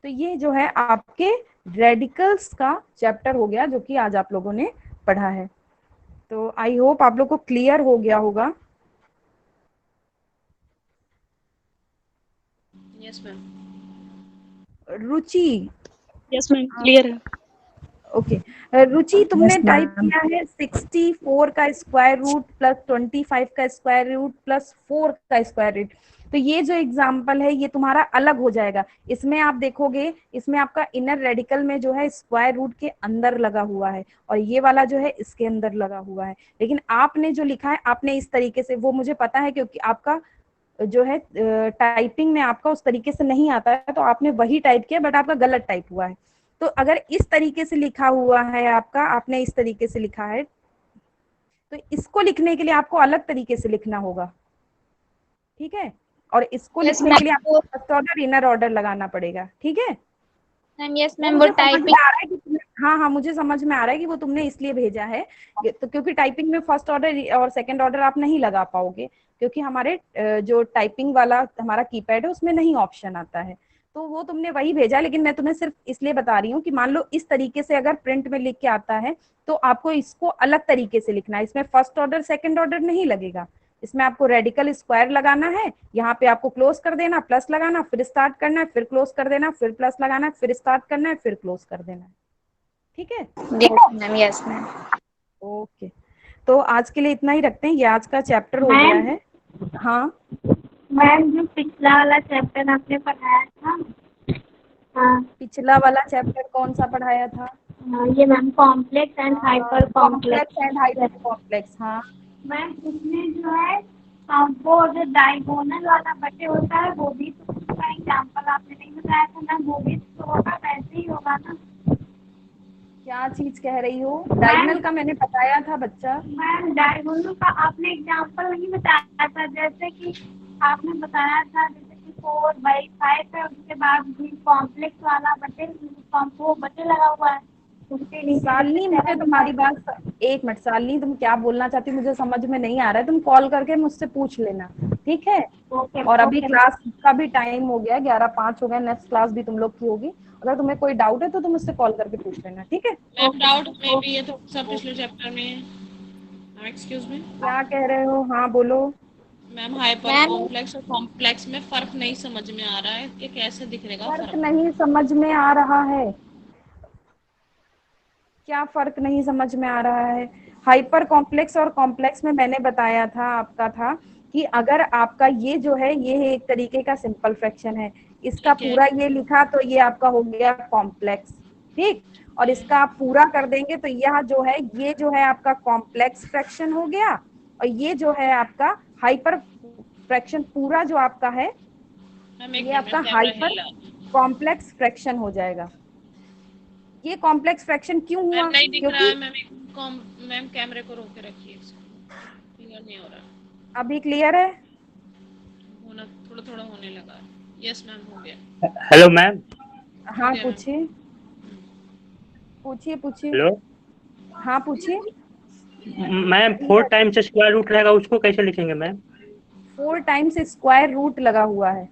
तो ये जो है आपके रेडिकल्स का चैप्टर हो गया, जो कि आज आप लोगों ने पढ़ा है। तो आई होप आप लोग को क्लियर हो गया होगा। Yes ma'am. Ruchi, yes ma'am clear है। ओके रुचि, तुमने टाइप किया है 64 का स्क्वायर रूट प्लस 25 का स्क्वायर रूट प्लस 4 का स्क्वायर रूट। तो ये जो एग्जाम्पल है ये तुम्हारा अलग हो जाएगा। इसमें आप देखोगे, इसमें आपका इनर रेडिकल में जो है स्क्वायर रूट के अंदर लगा हुआ है, और ये वाला जो है इसके अंदर लगा हुआ है। लेकिन आपने जो लिखा है आपने इस तरीके से, वो मुझे पता है क्योंकि आपका जो है टाइपिंग में आपका उस तरीके से नहीं आता है, तो आपने वही टाइप किया, बट आपका गलत टाइप हुआ है। तो अगर इस तरीके से लिखा हुआ है आपका, आपने इस तरीके से लिखा है, तो इसको लिखने के लिए आपको अलग तरीके से लिखना होगा, ठीक है। और इसको Yes, लिखने ma'am. के लिए आपको फर्स्ट ऑर्डर इनर ऑर्डर लगाना पड़ेगा, ठीक है। मैम यस वो मैम, वो मुझे समझ टाइपिंग में आ रहा है कि हाँ हाँ मुझे समझ में आ रहा है कि वो तुमने इसलिए भेजा है तो क्योंकि टाइपिंग में फर्स्ट ऑर्डर और सेकंड ऑर्डर आप नहीं लगा पाओगे, क्योंकि हमारे जो टाइपिंग वाला हमारा कीपैड है उसमें नहीं ऑप्शन आता है, तो वो तुमने वही भेजा। लेकिन मैं तुम्हें सिर्फ इसलिए बता रही हूँ कि मान लो इस तरीके से अगर प्रिंट में लिख के आता है तो आपको इसको अलग तरीके से लिखना है, इसमें फर्स्ट ऑर्डर सेकंड ऑर्डर नहीं लगेगा, इसमें आपको रेडिकल स्क्वायर लगाना है, यहाँ पे आपको क्लोज कर देना, प्लस लगाना, फिर स्टार्ट करना है, फिर क्लोज कर देना, फिर प्लस लगाना है, फिर स्टार्ट करना है, फिर क्लोज कर देना है, ठीक है। मैम। Yes ma'am. ओके, तो आज के लिए इतना ही रखते हैं, ये आज का चैप्टर हो गया है। हाँ मैम जो पिछला वाला चैप्टर आपने पढ़ाया था, हाँ पिछला वाला चैप्टर कौन सा पढ़ाया था? ये ma'am complex and hyper complex and hyper complex. Complex, हाँ मैम उसमें जो है वो जो डायगोनल वाला बटे होता है वो भी, तो उसका एग्जाम्पल आपने नहीं बताया था ना, वो भी तो होगा वैसे ही होगा ना। क्या चीज कह रही हो? डायगोनल का मैंने बताया था बच्चा। मैम डायगोनल का आपने एग्जाम्पल नहीं बताया था, जैसे कि आपने बताया था जैसे कि 4/5 है, उसके बाद भी कॉम्प्लेक्स वाला बटे वो बटे लगा हुआ है उसके नीचे। शालिनी मुझे तुम्हारी बात, एक मिनट शालिनी, तुम क्या बोलना चाहती हो मुझे समझ में नहीं आ रहा है, तुम कॉल करके मुझसे पूछ लेना, ठीक है। और अभी क्लास का भी टाइम हो गया, 11:05 हो गया, नेक्स्ट क्लास भी तुम लोग की होगी, अगर तुम्हें कोई डाउट है तो तुम मुझसे कॉल करके पूछ लेना, ठीक है। मैम डाउट में भी है थोड़ा सा पिछले चैप्टर में। मैम एक्सक्यूज मी, क्या कह रहे हो? हाँ बोलो। मैम हाइपर मैम कॉम्प्लेक्स और कॉम्प्लेक्स में फर्क नहीं समझ में आ रहा है कि कैसे दिखेगा फर्क फर्क। नहीं समझ में आ रहा है? क्या फर्क नहीं समझ में आ रहा है? हाइपर कॉम्प्लेक्स और कॉम्प्लेक्स में मैंने बताया था, आपका था कि अगर आपका ये जो है ये है एक तरीके का सिंपल फ्रैक्शन है, इसका ठीक है। पूरा ये लिखा तो ये आपका हो गया कॉम्प्लेक्स, ठीक। और इसका आप पूरा कर देंगे तो यह जो है ये जो है आपका कॉम्प्लेक्स फ्रैक्शन हो गया, और ये जो है आपका हाइपर फ्रैक्शन पूरा जो आपका है मैम एक ये मिनट, आपका मैम कैमरा हाइपर हिल रहा है। कॉम्प्लेक्स फ्रैक्शन हो जाएगा। ये कॉम्प्लेक्स फ्रैक्शन क्यों मैम हुआ? नहीं दिख रहा क्योंकि है। मैम कैमरे को रोक के रखिए, क्लियर नहीं हो रहा। अभी क्लियर है? होना थोड़ा थोड़ा होने लगा है। यस मैम हो गया। Hello ma'am. हाँ गया मैम। पूछिए पूछिए पूछिए। हेलो हाँ पूछिए। मैम, 4 टाइम्स स्क्वायर रूट रहेगा उसको कैसे लिखेंगे मैम? 4 टाइम्स स्क्वायर रूट लगा हुआ है।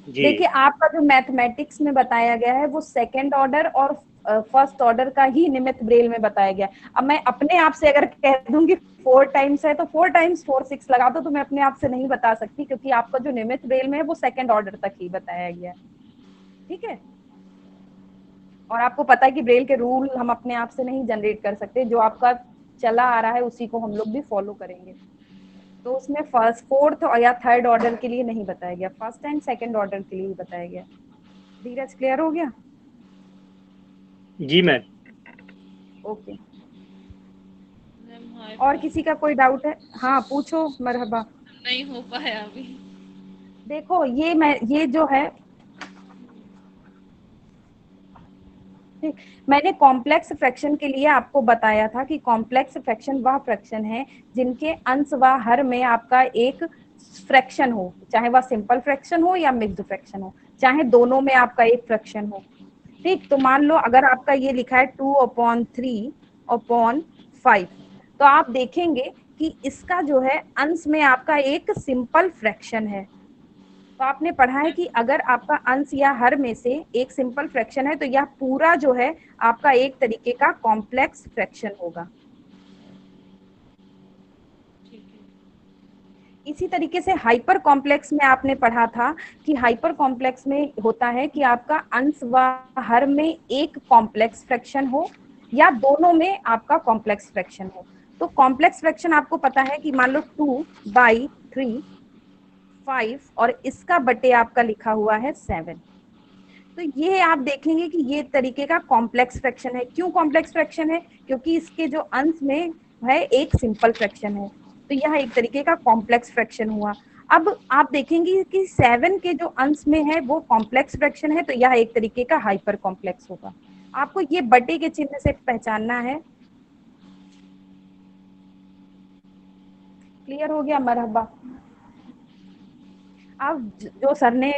जी। देखिए आपका जो मैथमेटिक्स में बताया गया है वो सेकंड ऑर्डर और फर्स्ट ऑर्डर का ही निमित्त ब्रेल में बताया गया। अब मैं अपने आप से अगर कह दूंगी 4 टाइम्स है तो 4 टाइम्स 4 6 लगा दो, तो मैं अपने आप से नहीं बता सकती, क्योंकि आपका जो निमित्त ब्रेल में है वो सेकंड ऑर्डर तक ही बताया गया है, ठीक है। और आपको पता है कि ब्रेल के रूल हम अपने आप से नहीं जनरेट कर सकते, जो आपका चला आ रहा है उसी को हम लोग भी फॉलो करेंगे। तो उसमें फर्स्ट फोर्थ या थर्ड ऑर्डर के लिए नहीं बताया गया, फर्स्ट एंड सेकंड ऑर्डर के लिए ही बताया गया। धीरज क्लियर हो गया? जी मैम। ओके। मैम और हाइपर किसी का कोई डाउट है? हाँ पूछो मरहबा। नहीं हो पाया अभी। देखो ये जो है ठीक, मैंने कॉम्प्लेक्स फ्रैक्शन के लिए आपको बताया था कि कॉम्प्लेक्स फ्रैक्शन वह फ्रैक्शन है जिनके अंश व हर में आपका एक फ्रैक्शन हो, चाहे वह सिंपल फ्रैक्शन हो या मिक्स्ड फ्रैक्शन हो, चाहे दोनों में आपका एक फ्रैक्शन हो, ठीक। तो मान लो अगर आपका ये लिखा है 2/3/5, तो आप देखेंगे कि इसका जो है अंश में आपका एक सिंपल फ्रैक्शन है। तो आपने पढ़ा है कि अगर आपका अंश या हर में से एक सिंपल फ्रैक्शन है तो यह पूरा जो है आपका एक तरीके का कॉम्प्लेक्स फ्रैक्शन होगा। इसी तरीके से हाइपर कॉम्प्लेक्स में आपने पढ़ा था कि हाइपर कॉम्प्लेक्स में होता है कि आपका अंश व हर में एक कॉम्प्लेक्स फ्रैक्शन हो या दोनों में आपका कॉम्प्लेक्स फ्रैक्शन हो। तो कॉम्प्लेक्स फ्रैक्शन आपको पता है कि मान लो 2/3/5 और इसका बटे आपका लिखा हुआ है 7। तो ये आप देखेंगे कि ये तरीके का कॉम्प्लेक्स फ्रैक्शन है। क्यों कॉम्प्लेक्स फ्रैक्शन है? क्योंकि इसके जो अंश में है एक सिंपल फ्रैक्शन है, तो यह एक तरीके का कॉम्प्लेक्स फ्रैक्शन हुआ। अब आप देखेंगे कि 7 के जो अंश में है वो कॉम्प्लेक्स फ्रैक्शन है, तो यह एक तरीके का हाइपर कॉम्प्लेक्स होगा। आपको ये बटे के चिन्ह से पहचानना है। क्लियर हो गया? मरहबा। आप जो सर ने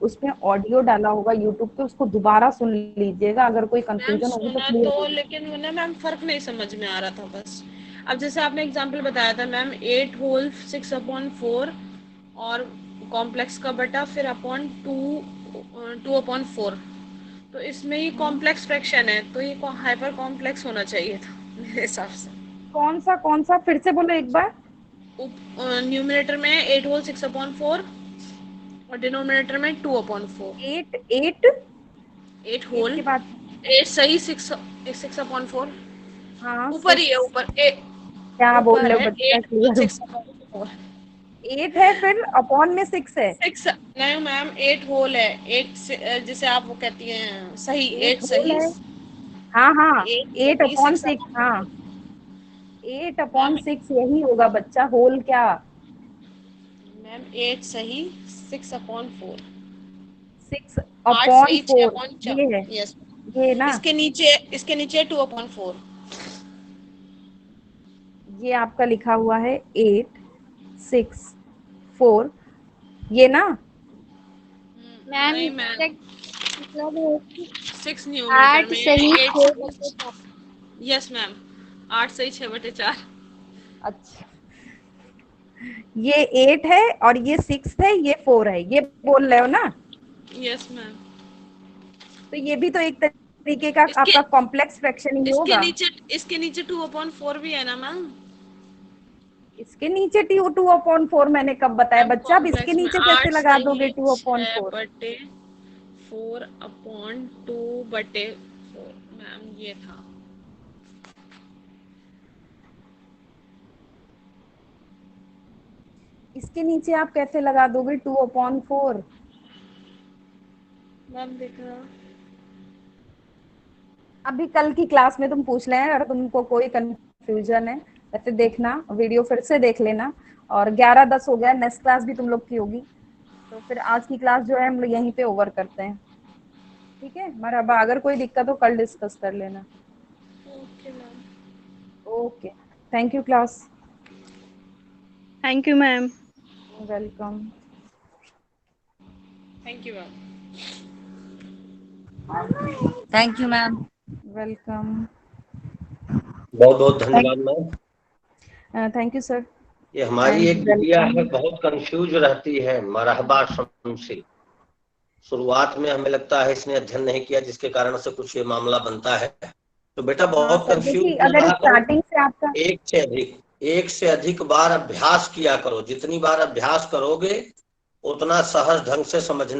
उसमें ऑडियो डाला होगा यूट्यूब पे, उसको दोबारा सुन लीजिएगा, अगर कोई मैम कंफ्यूजन होगी तो सुना क्लियर तो, हो। लेकिन वो ना मैम फर्क नहीं समझ में आ रहा था बस। अब जैसे आपने एग्जांपल बताया था मैम 8 होल 6/4 और कॉम्प्लेक्स का बटा फिर अपॉन 2/4, तो इसमें ये कॉम्प्लेक्स फ्रैक्शन है, तो ये हाइपर कॉम्प्लेक्स होना चाहिए था मेरे हिसाब से। कौन सा फिर से बोलो एक बार। न्यूमरेटर में 8 होल 6/4 और डिनोमिनेटर में 2/4। 8 8 होल के बाद 8 सही 6/4 हाँ ऊपर ही है, 6, ऊपर क्या बोल ऊपर रहे हो है बच्चा, 8 क्लियर हो। 6/4। 8 है फिर अपॉन में 6 है। 6 नहीं मैम 8 होल है, 8 जिसे आप वो कहती हैं सही, 8 8 होल सही, है, हाँ 8 8 सही अपॉन 6, 6/4। हाँ 8 मैम अपॉन 6 यही होगा बच्चा, होल क्या। मैम 8 सही 6/4, 6 8 अपॉन सही 4 6/4। ये है, यस, ये ना, इसके नीचे 2/4। ये आपका लिखा हुआ है 8 6 4, ये ना। मैम नहीं इसका मैम मतलब है कि 6 न्यूमरेटर 8 में सही 8 6/4। यस मैम 8 सही 6/4। अच्छा, ये 8 है और ये 6 है, ये 4 है, ये बोल रहे हो ना। Yes ma'am. तो ये भी तो एक तरीके का इसके आपका कॉम्प्लेक्स फ्रैक्शन ही इसके होगा। नीचे इसके नीचे 2/4 भी है ना मैम। इसके नीचे 2/4 मैंने कब बताया मैम बच्चा, अब इसके कॉम्प्लेक्स में नीचे कैसे 8 लगा दोगे सही 2/4। 6/4/2/4 मैम ये था। इसके नीचे आप कैसे लगा दोगे 2/4। मैम देखना अभी कल की क्लास में तुम पूछ लें, अगर तुमको कोई कंफ्यूजन है वैसे देखना वीडियो फिर से देख लेना। और 11:10 हो गया, नेक्स्ट क्लास भी तुम लोग की होगी, तो फिर आज की क्लास जो है हम लोग यहीं पे ओवर करते हैं। ठीक है मरहबा, अगर कोई दिक्कत हो कल डिस्कस कर लेना। Okay ma'am. Okay, thank you class. Thank you ma'am. Welcome. Thank you ma'am. Thank you ma'am. Welcome. बहुत बहुत धन्यवाद मैम। Thank you sir. ये हमारी एक एंड बिटिया है, वेलकम। बहुत कंफ्यूज रहती है मरहबा शमसी। शुरुआत में हमें लगता है इसने अध्ययन नहीं किया, जिसके कारण से कुछ ये मामला बनता है। तो बेटा हाँ बहुत सर, कंफ्यूज देखिए न अगर रहा करो, स्टार्टिंग से आपका एक से अधिक बार अभ्यास किया करो। जितनी बार अभ्यास करोगे उतना सहज ढंग से समझने